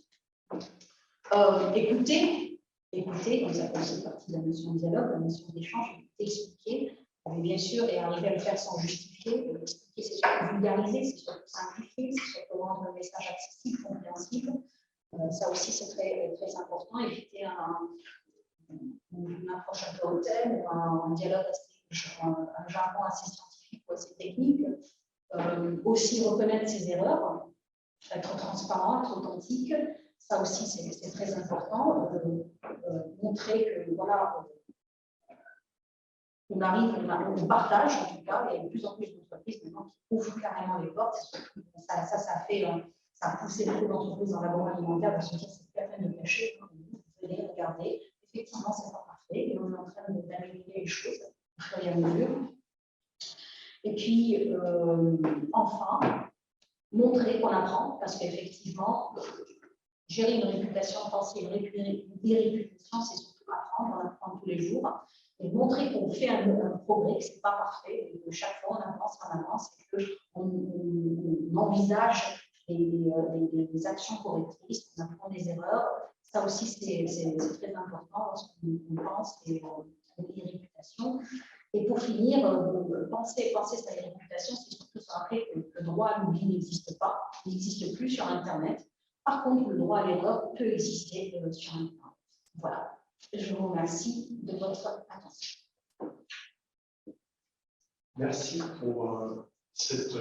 Écouter, donc ça fait aussi partie de la notion de dialogue, la notion d'échange, expliquer, mais bien sûr, et arriver à le faire sans justifier. Expliquer, c'est surtout vulgariser, c'est surtout simplifier, c'est surtout rendre le message accessible, compréhensible. Ça aussi, c'est très, très important. Éviter une approche un peu hautaine, ou un dialogue, un jargon assez scientifique ou assez technique. Aussi reconnaître ses erreurs, être transparent, être authentique. Ça aussi, c'est très important. Montrer que, voilà, on arrive, on partage en tout cas, il y a de plus en plus d'entreprises maintenant qui ouvrent carrément les portes. Ça a poussé beaucoup d'entreprises dans l'agroalimentaire parce que ça, c'est pas la peine de cacher. Vous allez regarder, effectivement, c'est pas parfait, et on est en train d'améliorer les choses au fur et à mesure. Et puis, enfin, montrer qu'on apprend, parce qu'effectivement, gérer une réputation, penser une réputation, c'est surtout apprendre, on apprend tous les jours. Et montrer qu'on fait un progrès, que ce n'est pas parfait, et que chaque fois on avance, et qu'on envisage des actions correctrices, qu'on apprend des erreurs. Ça aussi, c'est très important lorsqu'on pense et une réputation. Et pour finir, penser sa réputation, c'est surtout se rappeler que le droit à l'oubli n'existe pas, n'existe plus sur Internet. Par contre, le droit à l'erreur peut exister sur Internet. Voilà. Je vous remercie de votre attention. Merci pour cette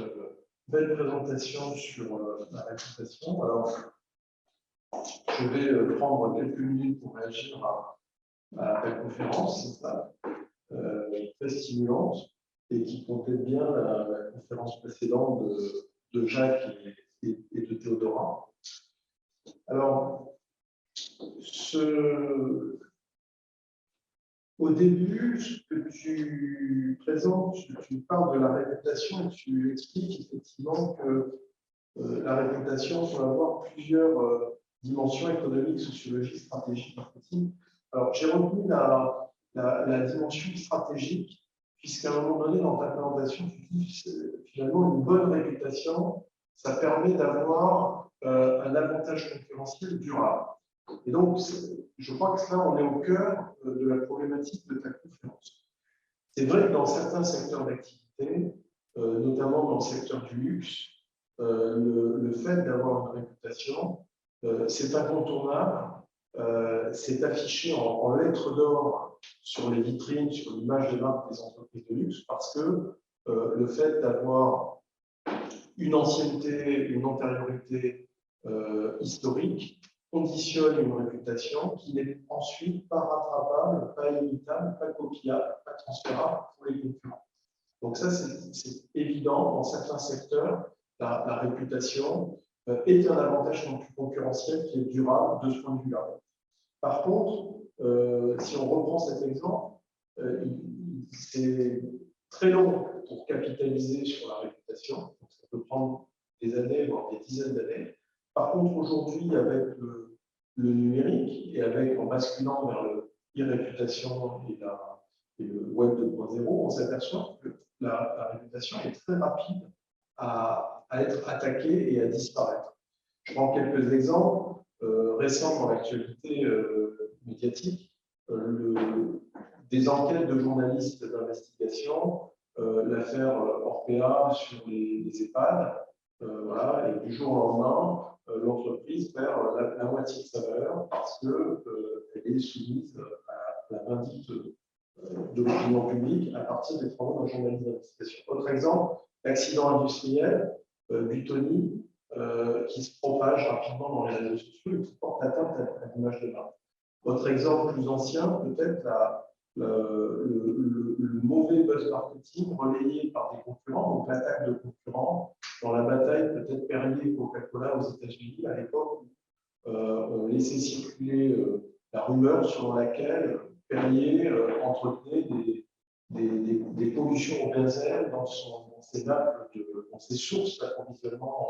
belle présentation sur la réputation. Alors, je vais prendre quelques minutes pour réagir à ta conférence, très stimulante, et qui complète bien la conférence précédente de Jacques et de Théodora. Alors, au début, ce que tu présentes, tu parles de la réputation et tu expliques effectivement que la réputation peut avoir plusieurs dimensions économiques, sociologiques, stratégiques, marketing. Alors, j'ai retenu la dimension stratégique, puisqu'à un moment donné, dans ta présentation, tu dis finalement une bonne réputation, ça permet d'avoir un avantage concurrentiel durable. Et donc, je crois que là, on est au cœur de la problématique de ta conférence. C'est vrai que dans certains secteurs d'activité, notamment dans le secteur du luxe, le fait d'avoir une réputation, c'est incontournable, c'est affiché en lettres d'or sur les vitrines, sur l'image de marque des entreprises de luxe, parce que le fait d'avoir une ancienneté, une antériorité historique, conditionne une réputation qui n'est ensuite pas rattrapable, pas imitable, pas copiable, pas transférable pour les concurrents. Donc ça, c'est évident, dans certains secteurs, la réputation est un avantage concurrentiel qui est durable de ce point de vue-là. Par contre, si on reprend cet exemple, c'est très long pour capitaliser sur la réputation, donc ça peut prendre des années, voire des dizaines d'années. Par contre, aujourd'hui, avec le numérique et en basculant vers l'e-réputation et le web 2.0, on s'aperçoit que la réputation est très rapide à être attaquée et à disparaître. Je prends quelques exemples récents dans l'actualité médiatique. Des enquêtes de journalistes d'investigation, l'affaire Orpea sur les EHPAD, voilà, et du jour au lendemain, l'entreprise perd la moitié de sa valeur parce qu'elle est soumise à la vindicte de l'opinion publique à partir des travaux d'un journaliste d'investigation. Autre exemple, l'accident industriel Buitoni qui se propage rapidement dans les réseaux sociaux et qui porte atteinte à l'image de marque. Autre exemple plus ancien, peut-être le mauvais buzz marketing relayé par des concurrents, donc l'attaque de concurrents dans la bataille peut-être Perrier-Coca-Cola aux États-Unis à l'époque où on laissait circuler la rumeur selon laquelle Perrier entretenait des pollutions au benzène dans ses nappes, dans ses sources d'approvisionnement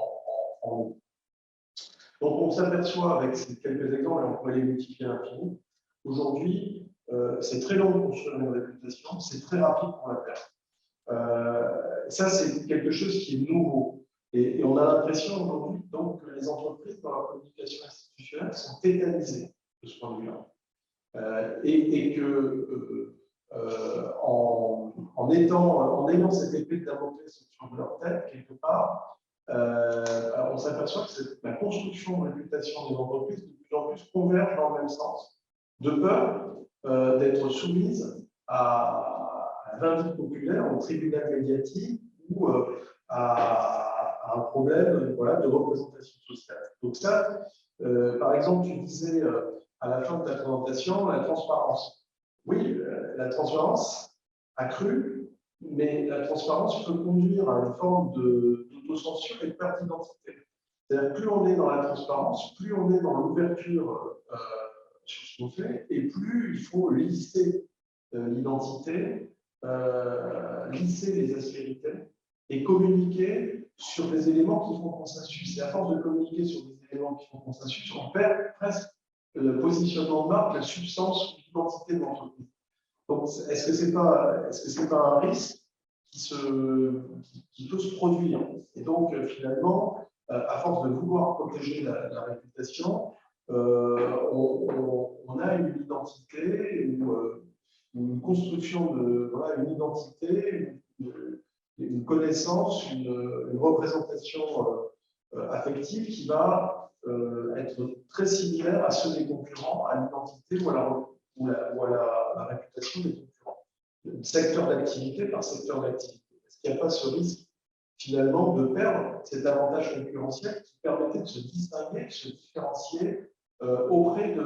en eau. Donc on s'aperçoit avec ces quelques exemples, et on pourrait les multiplier à l'infini, aujourd'hui, c'est très long de construire une réputation, c'est très rapide pour la perdre. Ça, c'est quelque chose qui est nouveau. Et on a l'impression aujourd'hui que les entreprises, dans leur communication institutionnelle, sont tétanisées de ce point de vue-là. Et que en ayant cette épée de Damoclès sur leur tête, quelque part, on s'aperçoit que la construction de réputation des entreprises de plus en plus converge dans le même sens, de peur d'être soumise à un vindicte populaire, au tribunal médiatique ou à un problème de représentation sociale. Donc ça, par exemple, tu disais à la fin de ta présentation, la transparence. Oui, la transparence, accrue, mais la transparence peut conduire à une forme d'autocensure et de perte d'identité. C'est-à-dire plus on est dans la transparence, plus on est dans l'ouverture sur ce qu'on fait, et plus il faut lisser l'identité, lisser les aspérités et communiquer sur des éléments qui font consensus. Et à force de communiquer sur des éléments qui font consensus, on perd presque le positionnement de marque, la substance, l'identité de l'entreprise. Donc, est-ce que c'est pas un risque qui peut se produire? Et donc, finalement, à force de vouloir protéger la réputation, on a une identité ou une construction une identité, une connaissance, une représentation affective qui va être très similaire à ceux des concurrents, à l'identité ou à la réputation des concurrents. Secteur d'activité par secteur d'activité. Est-ce qu'il n'y a pas ce risque finalement de perdre cet avantage concurrentiel qui permettait de se distinguer, de se différencier auprès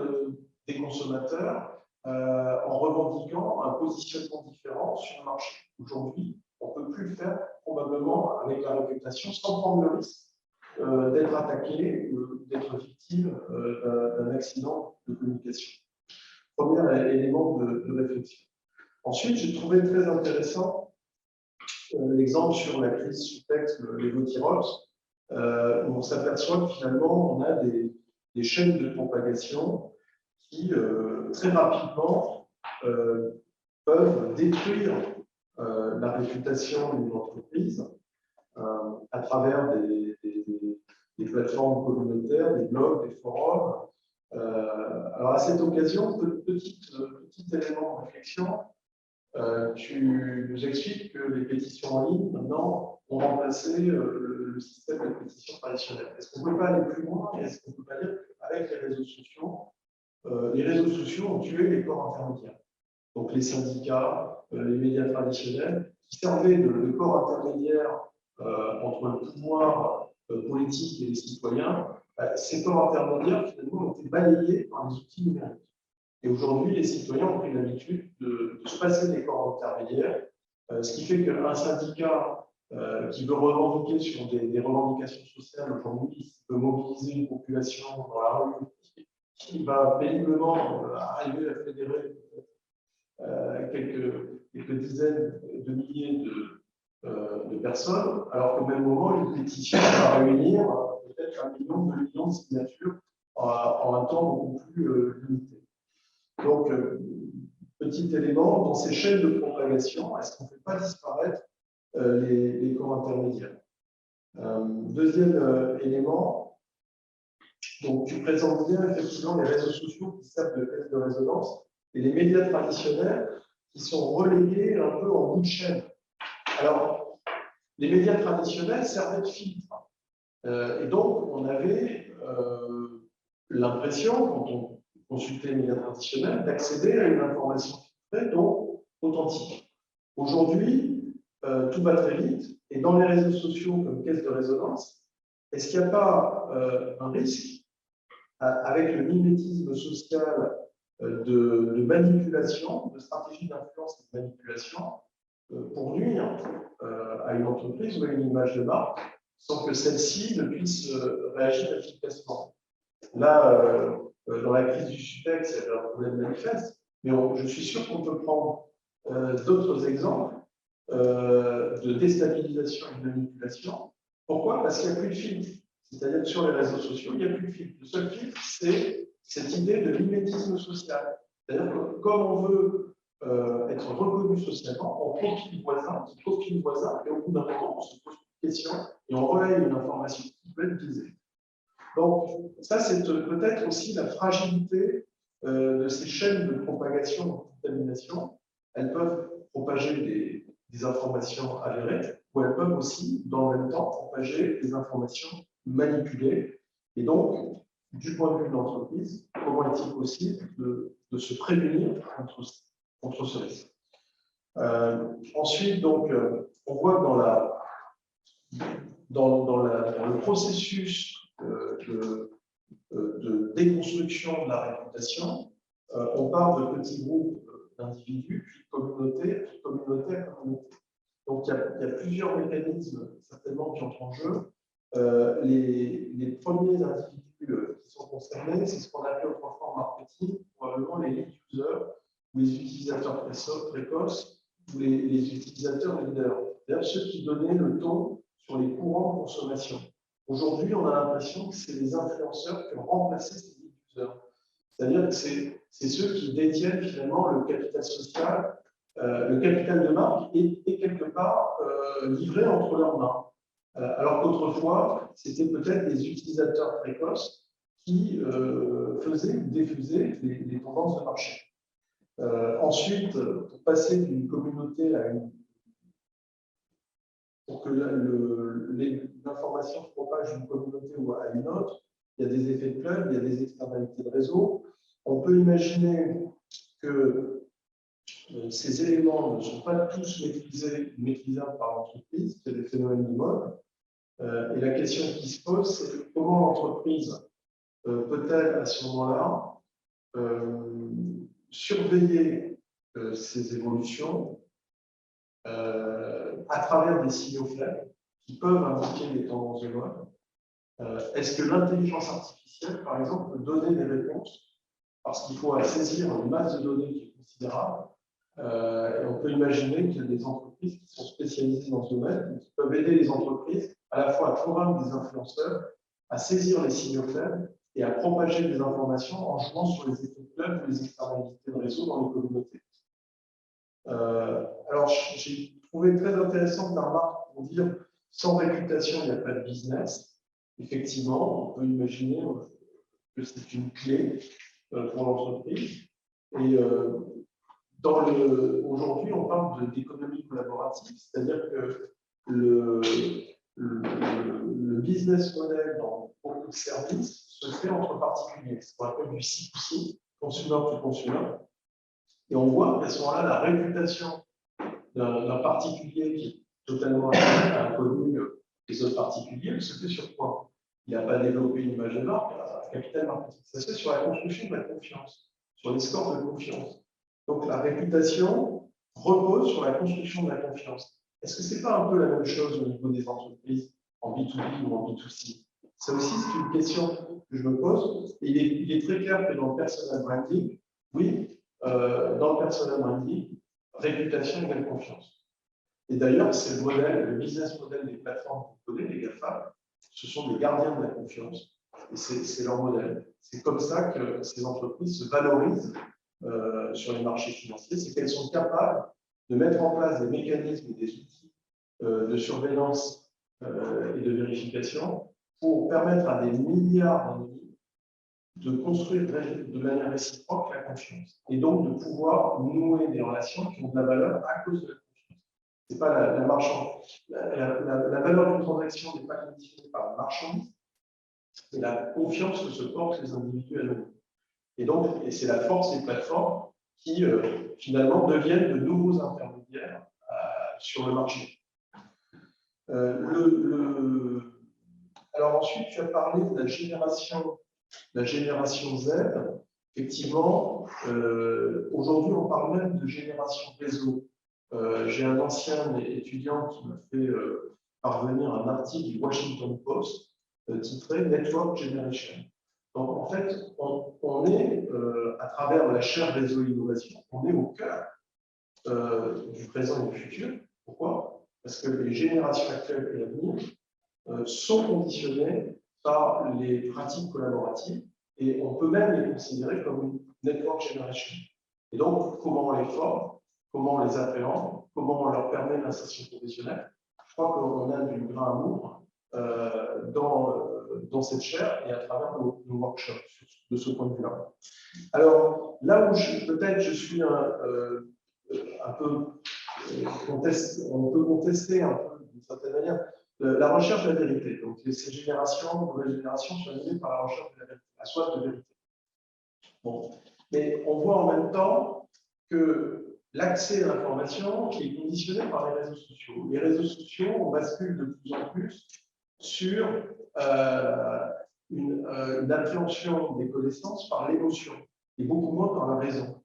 des consommateurs en revendiquant un positionnement différent sur le marché? Aujourd'hui, on ne peut plus le faire probablement avec la réputation sans prendre le risque d'être attaqué, d'être victime d'un accident de communication. Premier élément de réflexion. Ensuite, j'ai trouvé très intéressant l'exemple sur la crise sous-texte, les Votirox, où on s'aperçoit que finalement, on a des chaînes de propagation qui, très rapidement, peuvent détruire la réputation d'une entreprise à travers des plateformes communautaires, des blogs, des forums. Alors, à cette occasion, petit élément de réflexion, tu nous expliques que les pétitions en ligne, maintenant, ont remplacé le système de pétition traditionnelle. Est-ce qu'on ne peut pas aller plus loin? Est-ce qu'on ne peut pas dire qu'avec les réseaux sociaux ont tué les corps intermédiaires? Donc les syndicats, les médias traditionnels, qui servaient de corps intermédiaire entre le pouvoir politique et les citoyens, ces corps intermédiaires, finalement, ont été balayés par les outils numériques. Et aujourd'hui, les citoyens ont pris l'habitude de se passer des corps intermédiaires, ce qui fait qu'un syndicat qui veut revendiquer sur des revendications sociales aujourd'hui, peut mobiliser une population dans la rue qui va péniblement arriver à fédérer quelques dizaines de milliers de personnes, alors qu'au même moment, une pétition va réunir peut-être 1 million, 2 millions de signatures en un temps beaucoup plus limité. Donc, petit élément, dans ces chaînes de propagation, est-ce qu'on ne fait pas disparaître les corps intermédiaires? Deuxième élément, donc tu présentes bien effectivement les réseaux sociaux qui servent de caisse de résonance et les médias traditionnels qui sont relégués un peu en bout de chaîne. Alors, les médias traditionnels servaient de filtre. Et donc, on avait l'impression, quand on consultait les médias traditionnels, d'accéder à une information filtrée, donc authentique. Aujourd'hui, tout va très vite, et dans les réseaux sociaux comme caisse de résonance, est-ce qu'il n'y a pas un risque avec le mimétisme social de manipulation, de stratégie d'influence et de manipulation, pour nuire à une entreprise ou à une image de marque, sans que celle-ci ne puisse réagir efficacement? Là, dans la crise du Sutex, il y avait un problème manifeste, mais je suis sûr qu'on peut prendre d'autres exemples de déstabilisation et de manipulation. Pourquoi? Parce qu'il n'y a plus de filtre. C'est-à-dire que sur les réseaux sociaux, il n'y a plus de filtre. Le seul filtre, c'est cette idée de mimétisme social. C'est-à-dire que comme on veut être reconnu socialement, on copie le voisin, qui copie le voisin, et au bout d'un moment, on se pose une question et on relaie une information qui peut être biaisée. Donc, ça, c'est peut-être aussi la fragilité de ces chaînes de propagation de contamination. Elles peuvent propager des informations avérées, ou elles peuvent aussi, dans le même temps, propager des informations manipulées. Et donc, du point de vue de l'entreprise, comment est-il possible de se prémunir contre ce risque? Ensuite, donc, on voit que dans le processus de déconstruction de la réputation, on part de petits groupes d'individus, puis de communauté, puis de communauté à communauté. Donc, il y a plusieurs mécanismes certainement qui entrent en jeu. Les premiers individus qui sont concernés, c'est ce qu'on appelle autrefois en marketing, probablement les lead users, ou les utilisateurs précoces, ou les utilisateurs leaders. C'est-à-dire ceux qui donnaient le ton sur les courants de consommation. Aujourd'hui, on a l'impression que c'est les influenceurs qui ont remplacé ces lead users. C'est-à-dire que c'est ceux qui détiennent finalement le capital social, le capital de marque est quelque part livré entre leurs mains. Alors qu'autrefois, c'était peut-être les utilisateurs précoces qui faisaient ou diffusaient les tendances de marché. Ensuite, pour passer d'une communauté à une. Pour que l'information se propage d'une communauté ou à une autre, il y a des effets de club, il y a des externalités de réseau. On peut imaginer que ces éléments ne sont pas tous maîtrisables par l'entreprise, qu'il y a des phénomènes de mode. Et la question qui se pose, c'est comment l'entreprise peut-elle, à ce moment-là, surveiller ces évolutions à travers des signaux faibles qui peuvent indiquer des tendances de mode. Est-ce que l'intelligence artificielle, par exemple, peut donner des réponses parce qu'il faut saisir une masse de données qui est considérable. Et on peut imaginer qu'il y a des entreprises qui sont spécialisées dans ce domaine et qui peuvent aider les entreprises à la fois à convaincre des influenceurs, à saisir les signaux faibles et à propager des informations en jouant sur les effets de club ou les externalités de réseau dans les communautés. Alors, j'ai trouvé très intéressant ta remarque pour dire sans réputation, il n'y a pas de business. Effectivement, on peut imaginer que c'est une clé pour l'entreprise. Et aujourd'hui, on parle d'économie collaborative, c'est-à-dire que le business model dans beaucoup de services se fait entre particuliers. C'est ce qu'on appelle du C2C, consumer to consumer. Et on voit qu'à ce moment-là, la réputation d'un particulier qui est totalement inconnu des autres particuliers se fait sur quoi? Il n'a pas développé une image de marque, il a un capital marketing. Ça se fait sur la construction de la confiance, sur les scores de confiance. Donc la réputation repose sur la construction de la confiance. Est-ce que ce n'est pas un peu la même chose au niveau des entreprises, en B2B ou en B2C? Ça aussi, c'est une question que je me pose. Et il est très clair que dans le personal branding, oui, dans le personal branding, réputation égale confiance. Et d'ailleurs, c'est le business model des plateformes que vous connaissez, les GAFA, ce sont des gardiens de la confiance. Et c'est leur modèle. C'est comme ça que ces entreprises se valorisent sur les marchés financiers, c'est qu'elles sont capables de mettre en place des mécanismes et des outils de surveillance et de vérification pour permettre à des milliards d'individus de construire de manière réciproque la confiance et donc de pouvoir nouer des relations qui ont de la valeur à cause de la confiance. C'est pas la marchandise. La valeur d'une transaction n'est pas conditionnée par la marchandise, c'est la confiance que se portent les individus à eux. Et c'est la force des plateformes qui, finalement, deviennent de nouveaux intermédiaires sur le marché. Alors ensuite, tu as parlé de la génération Z. Effectivement, aujourd'hui, on parle même de génération réseau. J'ai un ancien étudiant qui m'a fait parvenir un article du Washington Post titré Network Generation. Donc, en fait, on est, à travers la chaire réseau innovation, on est au cœur du présent et du futur. Pourquoi? Parce que les générations actuelles et à venir sont conditionnées par les pratiques collaboratives et on peut même les considérer comme une network generation. Et donc, comment on les forme, comment on les appréhende, comment on leur permet l'insertion professionnelle. Je crois qu'on a du grain à moudre dans cette chaire et à travers nos workshops de ce point de vue-là. Alors, là où peut-être je suis un peu on peut contester un peu d'une certaine manière la recherche de la vérité. Donc, ces nouvelles générations sont animées par la recherche de la vérité, la soif de vérité. Bon. Mais on voit en même temps que l'accès à l'information est conditionné par les réseaux sociaux. Les réseaux sociaux, on bascule de plus en plus sur une appréhension des connaissances par l'émotion et beaucoup moins par la raison.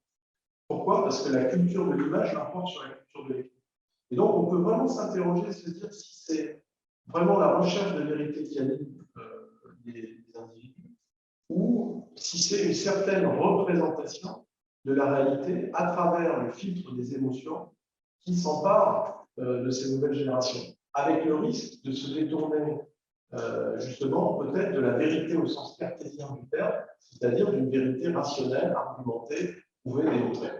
Pourquoi? Parce que la culture de l'image l'emporte sur la culture de l'écrit. Et donc, on peut vraiment s'interroger, se dire si c'est vraiment la recherche de vérité qui anime les individus, ou si c'est une certaine représentation de la réalité à travers le filtre des émotions qui s'emparent de ces nouvelles générations, avec le risque de se détourner justement peut-être de la vérité au sens cartésien du terme, c'est-à-dire d'une vérité rationnelle, argumentée, prouvée, démontrée.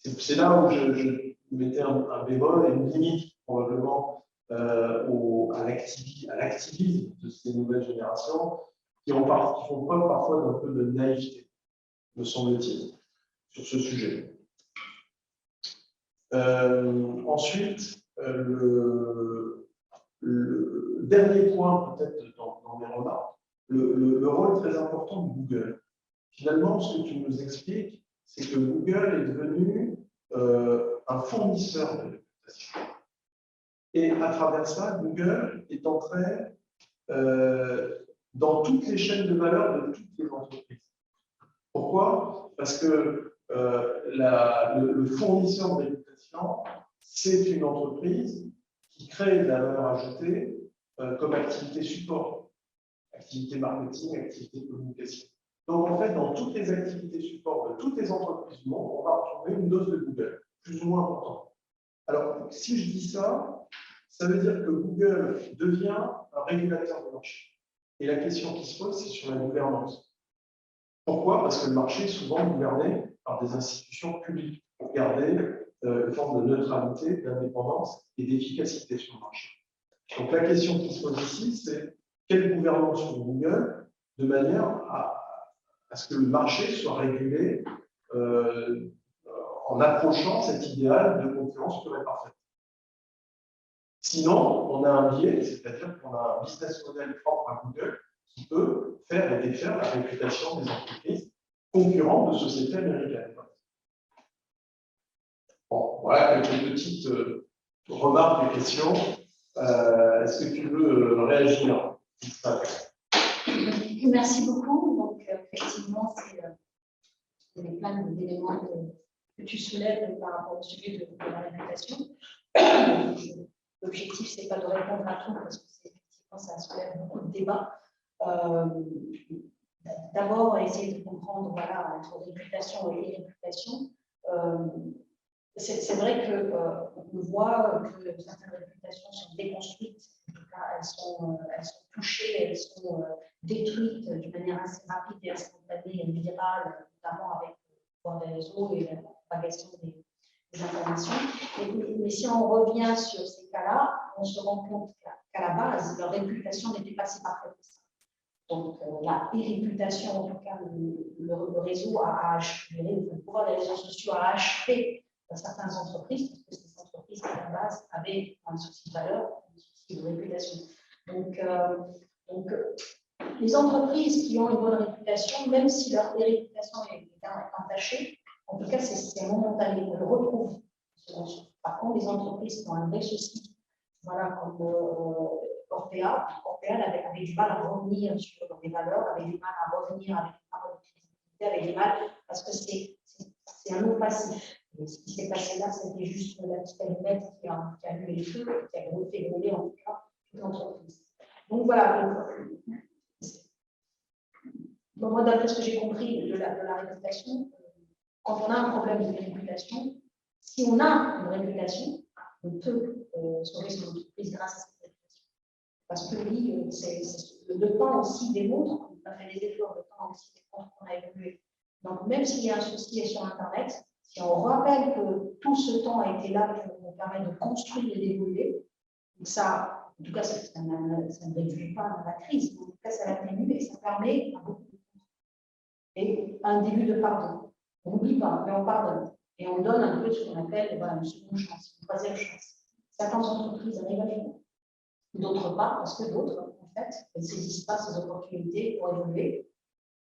C'est là où je mettais un bémol et une limite probablement à l'activisme de ces nouvelles générations qui font preuve parfois d'un peu de naïveté, me semble-t-il, sur ce sujet. Ensuite, le dernier point, peut-être dans mes remarques, le rôle très important de Google. Finalement, ce que tu nous expliques, c'est que Google est devenu un fournisseur de réputation. Et à travers ça, Google est entré dans toutes les chaînes de valeur de toutes les entreprises. Pourquoi? Parce que le fournisseur de réputation, c'est une entreprise qui crée de la valeur ajoutée comme activité support, activité marketing, activité communication. Donc, en fait, dans toutes les activités support de toutes les entreprises du monde, on va retrouver une dose de Google, plus ou moins importante. Alors, si je dis ça, ça veut dire que Google devient un régulateur de marché. Et la question qui se pose, c'est sur la gouvernance. Pourquoi? Parce que le marché est souvent gouverné par des institutions publiques pour garder une forme de neutralité, d'indépendance et d'efficacité sur le marché. Donc, la question qui se pose ici, c'est quelle gouvernance sur Google de manière à ce que le marché soit régulé en approchant cet idéal de concurrence pure et parfaite. Sinon, on a un biais, c'est-à-dire qu'on a un business model propre à Google qui peut faire et défaire la réputation des entreprises concurrentes de sociétés américaines. Bon, voilà quelques petites remarques et questions. Est-ce que tu veux réagir? Merci beaucoup. Donc, effectivement, il y a plein d'éléments que tu soulèves par rapport au sujet de la réputation. L'objectif, ce n'est pas de répondre à tout, parce que effectivement, ça soulève beaucoup de débats. D'abord, essayer de comprendre voilà, entre réputation et réputation. C'est vrai qu'on voit que certaines réputations sont déconstruites, en tout cas, elles sont touchées, elles sont détruites d'une manière assez rapide et instantanée et virale, notamment avec les réseaux et la propagation des informations. Mais si on revient sur ces cas-là, on se rend compte qu'à la base, leur réputation n'était pas si parfaite que ça. Donc, la réputation, en tout cas, le réseau a achevé, le pouvoir des réseaux sociaux a achevé certaines entreprises, parce que ces entreprises, à la base, avaient un souci de valeur, un souci de réputation. Donc, les entreprises qui ont une bonne réputation, même si leur réputation est entachée, en tout cas, c'est momentané, on le retrouve. Par contre, les entreprises qui ont un vrai souci, voilà, comme Orpea avait du mal à revenir sur les valeurs, avait du mal à revenir avec une parole de crédibilité, avait du mal, parce que c'est un non passif. Et ce qui s'est passé là, c'était juste la petite allumette qui a allumé les feux, qui a fait brûler en tout cas toute l'entreprise. Donc voilà. Moi, d'après ce que j'ai compris de la réputation, quand on a un problème de réputation, si on a une réputation, on peut sauver son entreprise grâce à cette réputation. Parce que oui, le temps aussi démontre qu'on a fait des efforts, le temps aussi démontre qu'on a évolué. Donc, même s'il y a un souci sur Internet, si on rappelle que tout ce temps a été là pour nous permettre de construire et d'évoluer, ça, en tout cas, ça ne réduit pas la crise, en tout cas, ça l'atténue et ça permet à beaucoup de choses. Et un début de pardon. On n'oublie pas, mais on pardonne. Et on donne un peu ce qu'on appelle voilà, une seconde chance, une troisième chance. Certaines entreprises arrivent à vivre, d'autres pas, parce que d'autres, en fait, elles ne saisissent pas ces opportunités pour évoluer.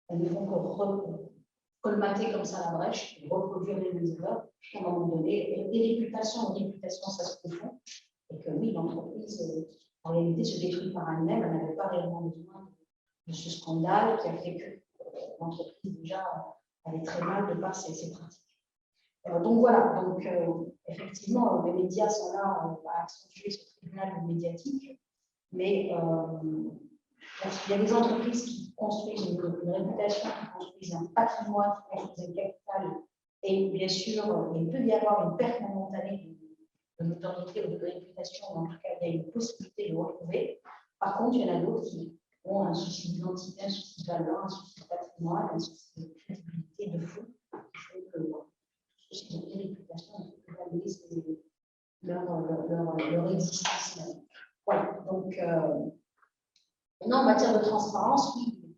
Elles ne font que colmater comme ça la brèche, et reproduire les mêmes erreurs, à un moment donné. Et réputation, ça se confond. Et que oui, l'entreprise, en réalité, se détruit par elle-même. Elle n'avait pas réellement besoin de ce scandale qui a fait que l'entreprise, déjà, allait très mal de par ses pratiques. Donc voilà, donc effectivement, les médias sont là à accentuer ce tribunal médiatique, mais il y a des entreprises qui construisent une réputation, qui construisent un patrimoine, qui construisent un capital, et bien sûr, il peut y avoir une perte momentanée de notoriété ou de réputation, mais en tout cas, il y a une possibilité de le retrouver. Par contre, il y en a d'autres qui ont un souci d'identité, un souci de valeur, un souci de patrimoine, un souci de crédibilité, de fond, qui fait que ceci de réputation, il faut valoriser leur existence. Voilà, donc maintenant, en matière de transparence, oui,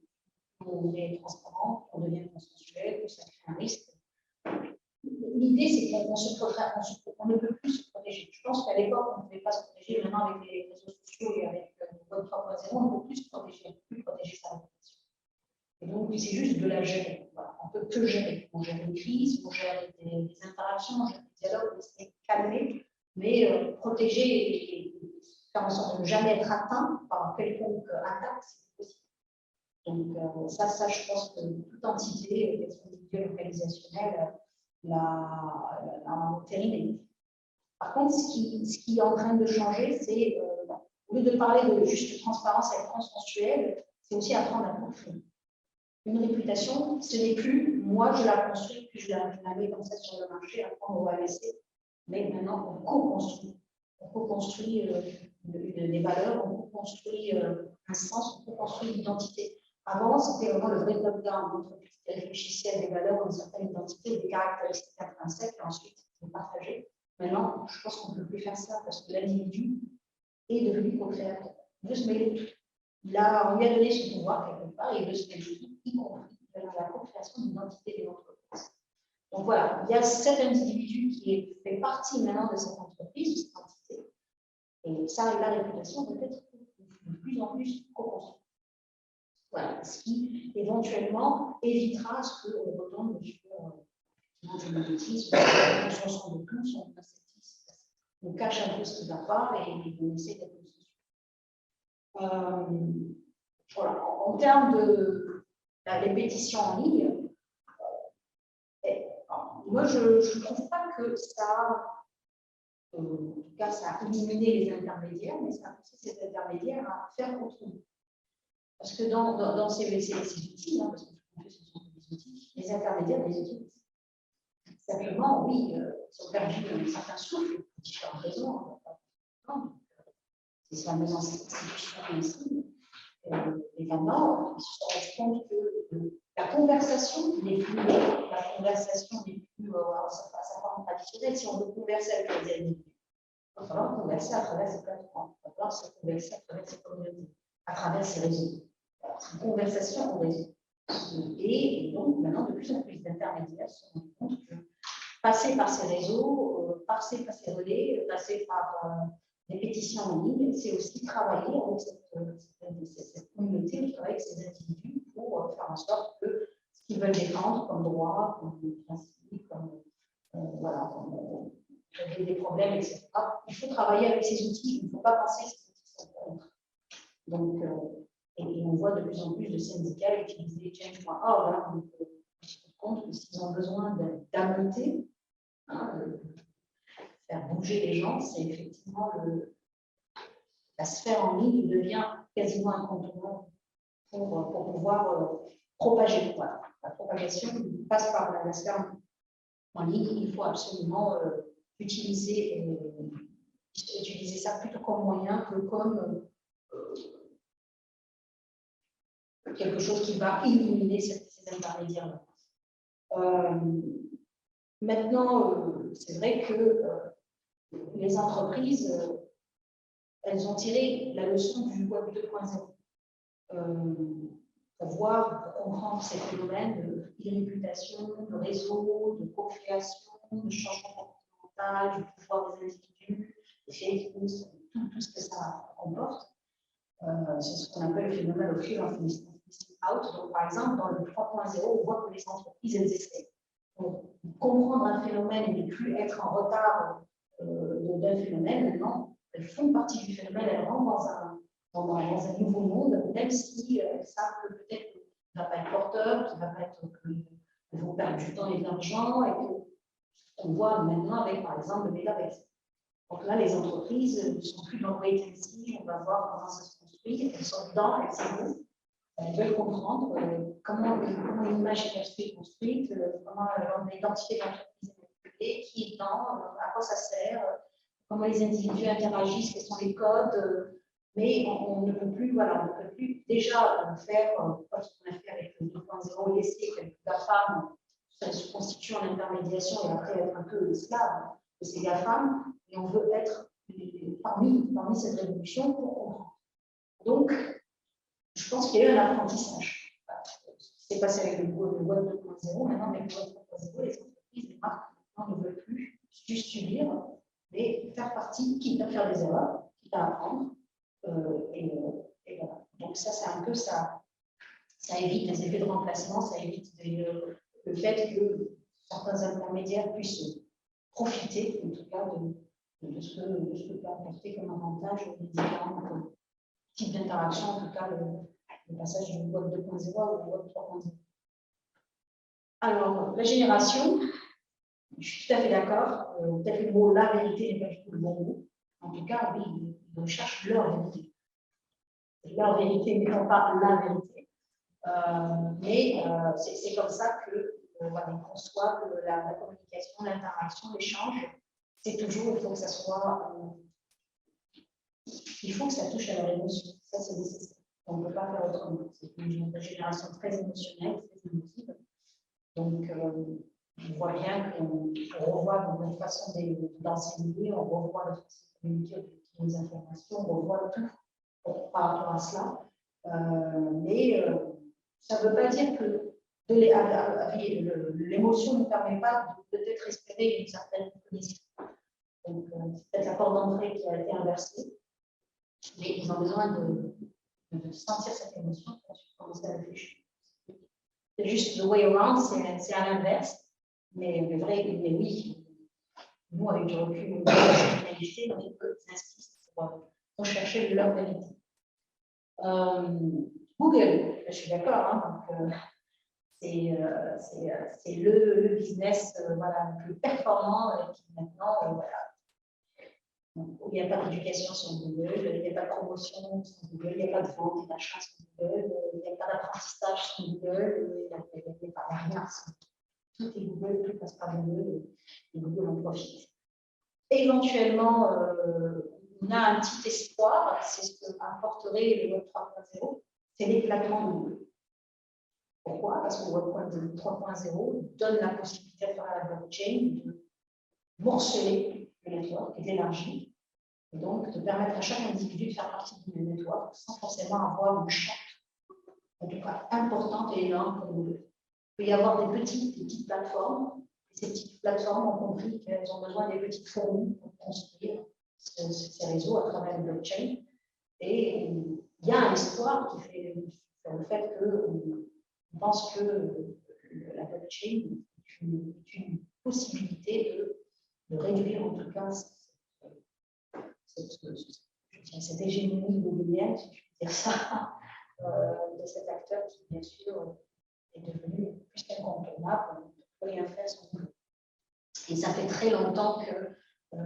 on est transparent, on devient consensuel, ça crée un risque. L'idée, c'est qu'on ne peut plus se protéger. Je pense qu'à l'époque, on ne pouvait pas se protéger. Maintenant, avec les réseaux sociaux et avec le Web 3.0, on ne peut plus se protéger, on ne peut plus protéger sa réputation. Et donc, c'est juste de la gérer. Voilà. On ne peut que gérer. On gère une crise, on gère des interactions, on gère des dialogues, on essaie de calmer, mais protéger et faire en sorte de ne jamais être atteint par quelconque attaque, c'est possible. Donc, ça, je pense que toute entité, qu'elle soit individuelle ou organisationnelle, la terrible. Par contre, ce qui est en train de changer, c'est, au lieu de parler de juste transparence et consensuelle, c'est aussi apprendre à construire. Une réputation, ce n'est plus moi, je la construis, puis je la mets comme ça sur le marché, après on va laisser. Mais maintenant, on co-construit. On co-construit des valeurs, on co-construit un sens, on co-construit l'identité. Avant, c'était vraiment le vrai top-down, l'entreprise qui réfléchissait à des valeurs, une certaine identité, des caractéristiques intrinsèques, et ensuite les partager. Maintenant, je pense qu'on ne peut plus faire ça parce que l'individu est devenu co-créateur. Il veut se mêler de tout. On lui a donné ce pouvoir quelque part et il veut se mêler de tout, y compris dans la co-création d'identité de l'entreprise. Donc voilà, il y a cet individu qui fait partie maintenant de cette entreprise, de cette entité, et ça, la réputation peut être de plus en plus co-construite. Voilà, ce qui éventuellement évitera ce qu'on retourne sur du bêtise, on s'en sort de tous, on cache un peu ce qui ne va pas et on essaie d'être voilà. En termes de la répétition en ligne, moi je ne trouve pas que ça, en tout cas, ça a éliminé les intermédiaires, mais ça a poussé ces intermédiaires à faire autrement. Parce que dans ces outils, parce que ce sont des outils, les intermédiaires les utilisent. Simplement, oui, ils ont perdu un certain souffle pour différentes raisons. C'est la mise en institution ici. Et maintenant, ils se rendent compte que la conversation n'est plus la conversation n'est plus sa forme traditionnelle. Si on veut converser avec les individus, il va falloir converser à travers ces plateformes, il va falloir se converser à travers ces communautés, à travers ces réseaux. C'est une conversation au réseau. Et donc, maintenant, de plus en plus d'intermédiaires se rendent compte que passer par ces réseaux, passer par ces relais, passer par des pétitions en ligne, c'est aussi travailler avec cette communauté, travailler avec ces individus pour faire en sorte que ce qu'ils veulent défendre comme droit, comme principe, comme régler des problèmes, etc. Il faut travailler avec ces outils, il ne faut pas penser que ces outils sont contre. Donc, et on voit de plus en plus de syndicats utiliser change.org, on se rend compte que s'ils ont besoin d'ameuter, faire bouger les gens, c'est effectivement la sphère en ligne devient quasiment incontournable pour pouvoir propager. Voilà. La propagation passe par la sphère en ligne. Il faut absolument utiliser ça plutôt comme moyen que comme quelque chose qui va éliminer ces intermédiaires-là. Maintenant, c'est vrai que les entreprises, elles ont tiré la leçon du Web 2.0 pour voir, pour comprendre ces phénomènes d'irréputation, de réseau, de co-création, de changement comportemental, du pouvoir des individus, des fake news, tout ce que ça comporte. C'est ce qu'on appelle le phénomène of fear of missing out. Donc, par exemple, dans le 3.0, on voit que les entreprises, elles essaient. Pour comprendre un phénomène et ne plus être en retard d'un phénomène, maintenant, elles font partie du phénomène, elles rentrent dans un nouveau monde, même si elles savent que peut-être qu'il ne va pas être porteur, qu'il va pas être, qu'ils vont perdre du temps et de l'argent, et que On voit maintenant avec, par exemple, le métaverse. Donc là, les entreprises ne sont plus dans le wait and see, on va voir comment ça se construit, elles sont dedans, elles savent. Elles veulent comprendre comment l'image est construite, comment l'identité de l'entreprise est manipulée, qui est dedans, à quoi ça sert, comment les individus interagissent, quels sont les codes. Mais on ne peut plus, voilà, on ne peut plus déjà faire ce qu'on a fait avec le 2.0, laisser quelques GAFAM se constituer en intermédiation et après être un peu esclave de ces GAFAM. Et on veut être parmi cette révolution pour comprendre. Donc, je pense qu'il y a eu un apprentissage. C'est passé avec le Web 2.0, maintenant avec le Web 3.0, les entreprises, les marques maintenant ne veulent plus juste subir, mais faire partie, quitte à faire des erreurs, quitte à apprendre. Et voilà. Donc ça, c'est un peu ça. Ça évite les effets de remplacement, ça évite le fait que certains intermédiaires puissent profiter, en tout cas, de ce que peut apporter comme avantage les différents types d'interactions, en tout cas le passage du Web 2.0 au Web 3.0. Alors, la génération, je suis tout à fait d'accord, peut-être le mot la vérité n'est pas du tout le bon mot. En tout cas, oui, ils recherchent leur vérité. Leur vérité n'étant pas la vérité. Mais c'est comme ça que voilà, ils conçoivent la communication, l'interaction, l'échange. C'est toujours, il faut que ça soit, il faut que ça touche à leur émotion. Ça, c'est nécessaire. On ne peut pas faire autrement. C'est une génération très émotionnelle, très émotive. Donc, on voit bien qu'on revoit dans notre façon d'enseigner, on revoit notre façon de communiquer les informations, on revoit tout par rapport à cela. Mais ça ne veut pas dire que l'émotion ne permet pas de peut-être espérer une certaine cognition. Donc, c'est peut-être la porte d'entrée qui a été inversée, mais ils ont besoin de sentir cette émotion pour ensuite commencer à réfléchir. C'est juste le way around, c'est à l'inverse, mais oui, nous, avec du recul, on a réalité, on insiste pour chercher leur vérité. Google, je suis d'accord, hein, donc c'est le business voilà, le plus performant qui maintenant, voilà, il n'y a pas d'éducation sur Google, il n'y a pas de promotion sur Google, il n'y a pas de vente et d'achat sur Google, il n'y a pas d'apprentissage sur Google, il n'y a pas rien. Tout est Google, tout passe par Google et Google en profite. Éventuellement, on a un petit espoir, c'est ce que apporterait le Web 3.0, c'est l'éclatement de Google. Pourquoi? Parce que le Web 3.0 donne la possibilité à travers la blockchain de morceler le network et d'élargir, et donc de permettre à chaque individu de faire partie du network sans forcément avoir une charte, en tout cas importante et énorme comme Google. Il peut y avoir des petites plateformes, et ces petites plateformes ont compris qu'elles ont besoin des petites fourmis pour construire ces réseaux à travers le blockchain. Et il y a un espoir qui fait sur le fait qu'on pense que la blockchain est une possibilité de réduire en tout cas cette hégémonie googlienne, si je puis dire ça, de cet acteur qui, bien sûr, est devenu plus qu'incontournable, on ne peut rien faire sans Google. Et ça fait très longtemps que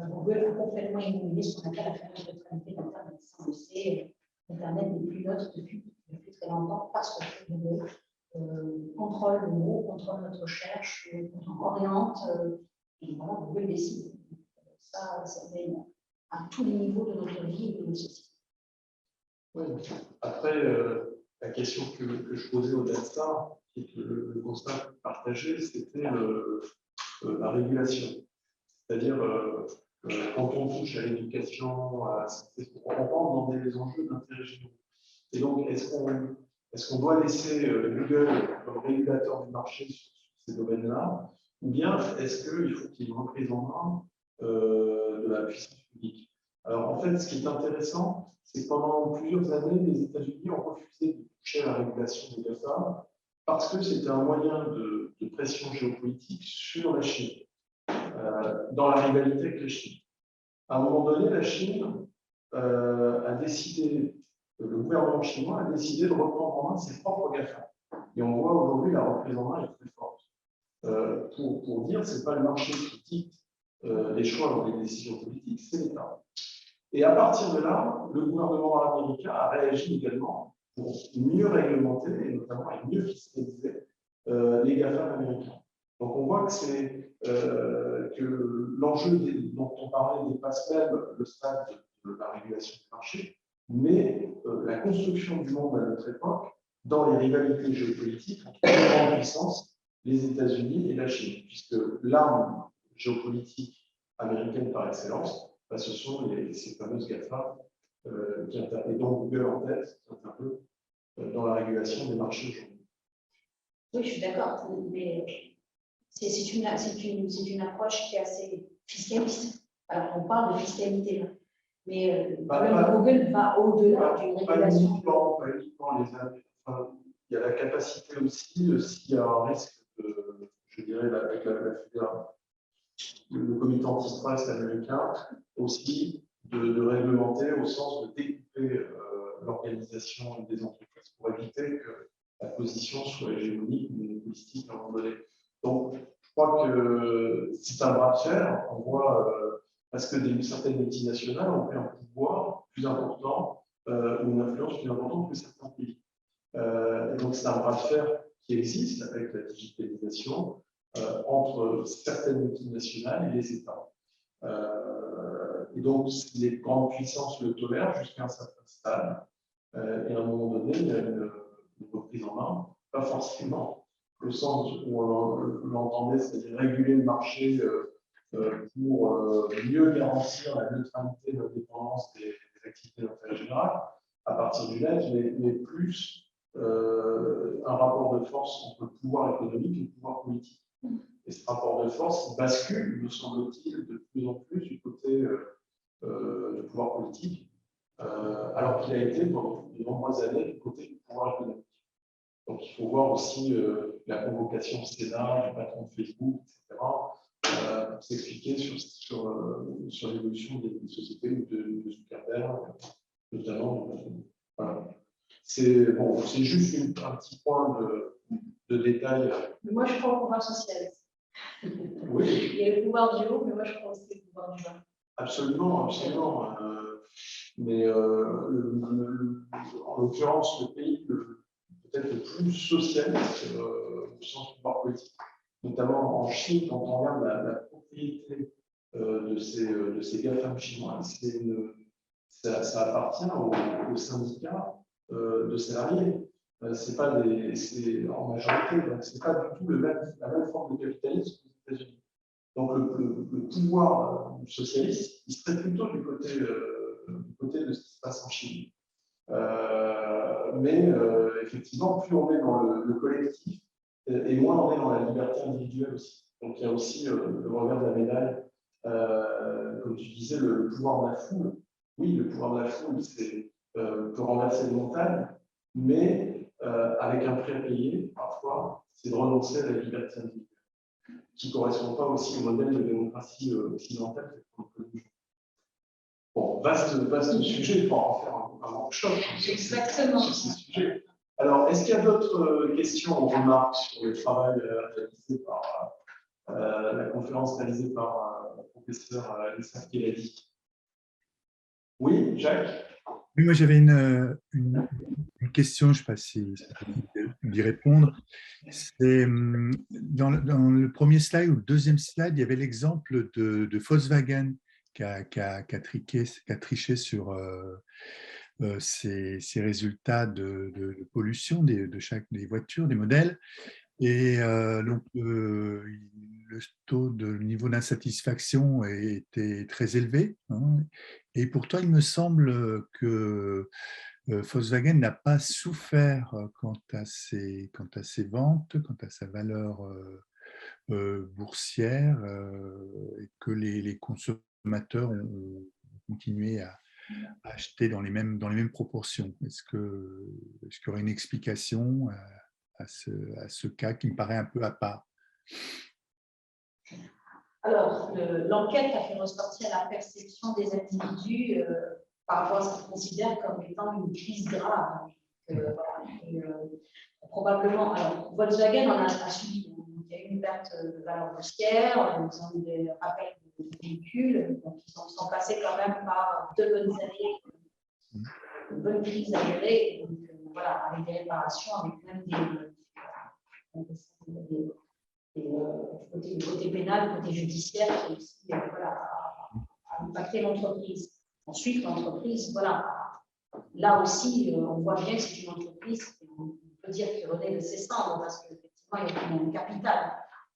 Google a complètement éliminé ce qu'on appelle la fameuse neutralité d'Internet. On le sait, Internet n'est plus neutre depuis très longtemps parce que Google contrôle le mot, contrôle notre recherche, oriente, et voilà, Google décide. Ça vient à tous les niveaux de notre vie et de notre société. Oui. Après, la question que je posais au DASTAR, qui est le constat partagé, c'était la régulation. C'est-à-dire, quand on touche à l'éducation, on rentre dans des enjeux d'intérêt généraux. Et donc, est-ce qu'on doit laisser Google comme régulateur du marché sur ces domaines-là, ou bien est-ce qu'il faut qu'il y ait une reprise en main de la puissance publique? Alors, en fait, ce qui est intéressant, c'est que pendant plusieurs années, les États-Unis ont refusé de toucher à la régulation des GAFA parce que c'était un moyen de pression géopolitique sur la Chine, dans la rivalité avec la Chine. À un moment donné, la Chine a décidé, le gouvernement chinois a décidé de reprendre en main ses propres GAFA. Et on voit aujourd'hui la reprise en main est très forte. pour dire que ce n'est pas le marché qui dicte les choix dans les décisions politiques, c'est l'État. Et à partir de là, le gouvernement américain a réagi également pour mieux réglementer et notamment mieux fiscaliser les GAFAM américains. Donc on voit que l'enjeu dont on parlait dépasse même le stade de la régulation du marché, mais la construction du monde à notre époque dans les rivalités géopolitiques entre deux grandes puissances, les États-Unis et la Chine, puisque l'arme géopolitique américaine par excellence, ce sont ces fameuses GAFA et donc Google en tête, qui est un peu dans la régulation des marchés aujourd'hui. Oui, je suis d'accord, mais c'est une approche qui est assez fiscaliste. Alors, on parle de fiscalité, là. Mais Google va au-delà d'une régulation. Pas uniquement les enfin, il y a la capacité aussi, s'il y a un risque, je dirais, avec le comité antitrust américain, aussi de réglementer au sens de découper l'organisation des entreprises pour éviter que la position soit hégémonique ou monopolistique à un moment donné. Donc, je crois que c'est un bras de fer. On voit, parce que certaines multinationales ont pris un pouvoir plus important ou une influence plus importante que certains pays. Et donc, c'est un bras de fer qui existe avec la digitalisation entre certaines multinationales et les États. Et donc, les grandes puissances le tolèrent jusqu'à un certain stade. Et à un moment donné, il y a une reprise en main, pas forcément le sens où on l'entendait, c'est-à-dire réguler le marché pour mieux garantir la neutralité et l'indépendance des activités d'intérêt général à partir du net, mais plus un rapport de force entre le pouvoir économique et le pouvoir politique. Et ce rapport de force bascule, me semble-t-il, de plus en plus du côté du pouvoir politique, alors qu'il a été pendant de nombreuses années du côté du pouvoir économique. Donc il faut voir aussi la convocation au Sénat du patron de Facebook, etc., pour s'expliquer sur l'évolution des sociétés ou de Zuckerberg, notamment. Voilà. C'est juste un petit point de détail. Mais moi, je crois au pouvoir socialiste. Oui. Il y a le pouvoir du haut, mais moi, je crois aussi au pouvoir du bas. Absolument, absolument. Mais en l'occurrence, le pays peut-être le plus socialiste au sens pouvoir politique, notamment en Chine, quand on regarde la propriété de ces GAFAM chinois, ça appartient aux syndicats de salariés. C'est pas c'est en majorité, donc c'est pas du tout la même forme de capitalisme qu'aux États-Unis. Donc le pouvoir socialiste, il serait plutôt du côté de ce qui se passe en Chine. Mais effectivement, plus on est dans le collectif, et moins on est dans la liberté individuelle aussi. Donc il y a aussi le revers de la médaille, comme tu disais, le pouvoir de la foule. Oui, le pouvoir de la foule, peut renverser les montagnes, mais avec un prix à payer, parfois, c'est de renoncer à la liberté individuelle, qui ne correspond pas aussi au modèle de démocratie occidentale. Bon, vaste sujet pour en faire un workshop Exactement. sur ces sujets. Alors, est-ce qu'il y a d'autres questions ou remarques sur le travail réalisé par la conférence réalisée par le professeur Youssef Keladi? Oui, Jacques? Oui, moi j'avais une question, je ne sais pas si c'est possible d'y répondre. C'est dans le premier slide ou le deuxième slide, il y avait l'exemple de Volkswagen qui a triché sur ses résultats de pollution des voitures, des modèles. Et donc, le niveau d'insatisfaction était très élevé. Hein. Et pourtant, il me semble que Volkswagen n'a pas souffert quant à ses ventes, quant à sa valeur boursière, et que les consommateurs ont continué à acheter dans les mêmes proportions. Est-ce qu'il y aurait une explication à ce cas qui me paraît un peu à part? Alors, l'enquête a fait ressortir la perception des individus par rapport à ce qu'ils considèrent comme étant une crise grave. Voilà. Probablement, alors, Volkswagen en a subi, il y a eu une perte de valeur boursière, ils ont eu des rappels de véhicules, donc ils sont passés quand même par 2 bonnes années, une bonne crise à gérer, donc voilà, avec des réparations, avec même du côté pénal, du côté judiciaire, qui aussi voilà, a impacté l'entreprise. Ensuite, l'entreprise, voilà, là aussi, on voit bien que c'est une entreprise, on peut dire qu'il renaît de ses cendres, parce qu'effectivement, il y a un capital.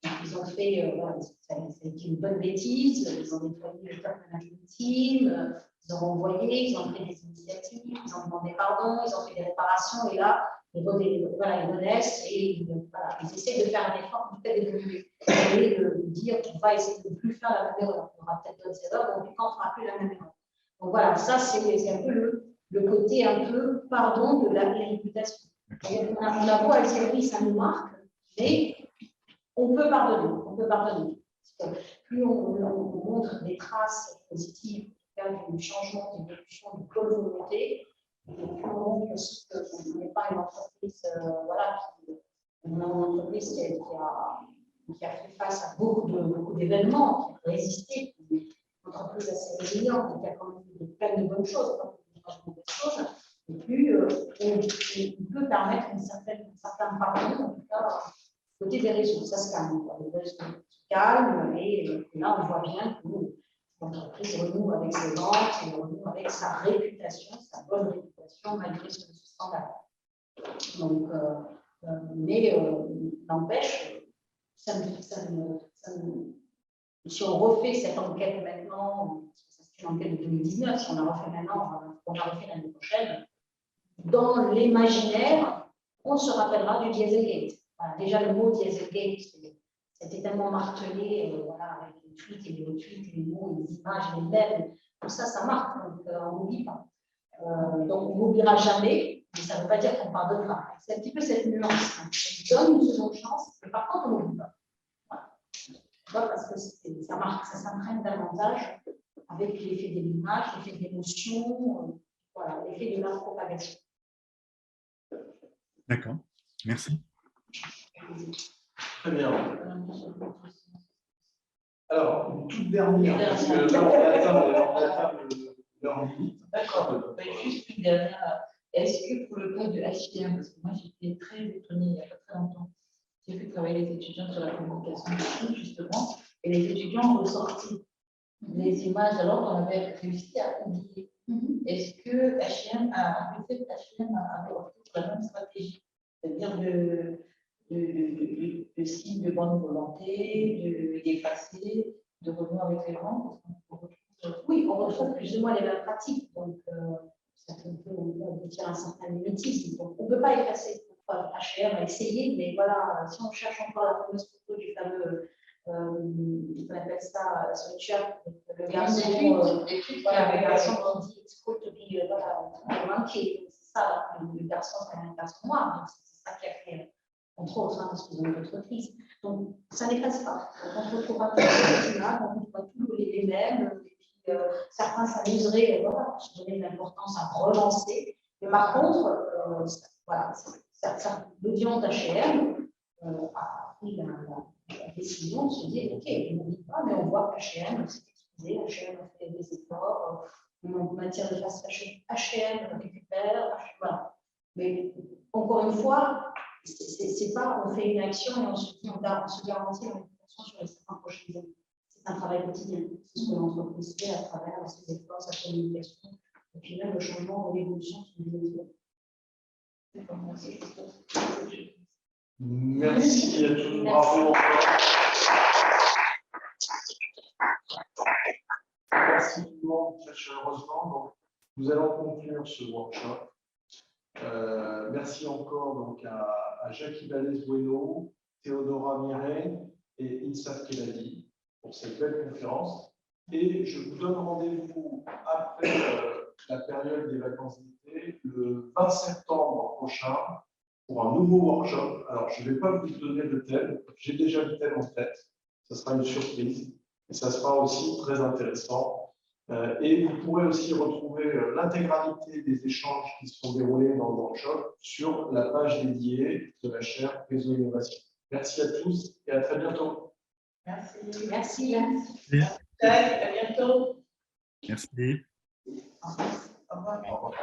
Donc, ils ont fait, voilà, ça a été une bonne bêtise, ils ont nettoyé le top management team, ils ont envoyé, ils ont pris des initiatives, ils ont demandé pardon, ils ont fait des réparations, et là, voilà, ils renaissent et voilà, ils essaient de faire un effort pour peut-être évoluer. Et de dire qu'on va essayer de ne plus faire la même erreur. On aura peut-être d'autres erreurs, mais on ne fera plus la même erreur. Donc voilà, ça, c'est un peu le côté un peu pardon de la réputation. On a beau Alcéry, ça nous marque, mais on peut pardonner. On peut pardonner. Plus on montre des traces positives du changement, de l'évolution, du bonne volonté, et puis on montre aussi qu'on n'est pas une entreprise, voilà, on a une entreprise qui a fait face à beaucoup d'événements, qui a résisté, une entreprise assez résiliente, qui a quand même fait plein de bonnes choses, pas de mauvaises choses. Et puis, on peut permettre un certain pardon, en tout cas, côté des réseaux, ça se calme. Les réseaux se calment, et là, on voit bien que l'entreprise renoue avec ses ventes, et renoue avec sa réputation, sa bonne réputation, malgré ce scandale. Donc, mais n'empêche, si on refait cette enquête maintenant, c'est une enquête de 2019, si on la refait maintenant, on la refait l'année prochaine, dans l'imaginaire, on se rappellera du Dieselgate. Voilà, déjà, le mot Dieselgate, c'était tellement martelé, voilà, avec les tweets et les retweets, les mots, les images, les mèmes, tout ça, ça marque, donc on n'oublie pas. Donc, on n'oubliera jamais, mais ça ne veut pas dire qu'on pardonnera. C'est un petit peu cette nuance. Hein. On donne une seconde chance, mais par contre, on n'oublie pas. Voilà. Parce que ça marque, ça s'entraîne davantage avec l'effet de l'image, l'effet de l'émotion, voilà, l'effet de la propagation. D'accord, merci. Très bien. Alors, une toute dernière, parce que là, on atteint l'heure limite. D'accord. Juste une dernière. Est-ce que pour le cas de H&M, parce que moi j'étais très étonnée il n'y a pas très longtemps, j'ai fait travailler les étudiants sur la communication justement, et les étudiants ont ressorti les images alors qu'on avait réussi à oublier. Est-ce que H&M a opté pour la même stratégie, c'est-à-dire de signes de bonne volonté, d'effacer, de revenir avec les gens? Oui, on retrouve plus ou moins les mêmes pratiques, donc ça peut aboutir à un certain mimétisme. Donc, on ne peut pas effacer. H&M a essayé, mais voilà, si on cherche encore la fameuse photo du fameux, on appelle ça sweatshirt, le garçon, voilà, le garçon qui dit it's cool to be a monkey, c'est ça, le garçon, c'est un garçon noir, donc c'est ça qui a fait, entre autres, hein, parce qu'ils ont eu d'autres crises. Donc, ça n'efface pas. Donc, on retrouvera tous les images, on retrouvera tous les mêmes. Certains s'amuseraient, voilà, se donner de l'importance à relancer. Mais par contre, voilà, l'audience d'H&M a pris la décision de se dire, OK, on n'oublie pas, mais on voit qu'H&M s'est excusé, H&M a fait des efforts, en matière de fast fashion, H&M récupère, voilà. Mais encore une fois, c'est pas on fait une action et on se dit, on se garantit la réputation sur les 50 prochaines années. C'est un travail quotidien. C'est ce que l'entreprise fait à travers ses efforts, sa communication, et puis même le changement ou l'évolution qui nous est. Merci à tous. Bravo. Merci tout le monde, très chaleureusement. Donc, nous allons conclure ce workshop. Merci encore donc, à Jackie Vallès-Bueno, Théodora Miret et Insaf Keladi pour cette belle conférence. Et je vous donne rendez-vous après la période des vacances d'été, le 20 septembre prochain, pour un nouveau workshop. Alors, je ne vais pas vous donner le thème, j'ai déjà le thème en tête, ce sera une surprise, et ça sera aussi très intéressant. Et vous pourrez aussi retrouver l'intégralité des échanges qui se sont déroulés dans le workshop sur la page dédiée de la chaire Réseau Innovation. Merci à tous et à très bientôt. Merci. Merci. À bientôt. Merci. Au revoir. Au revoir.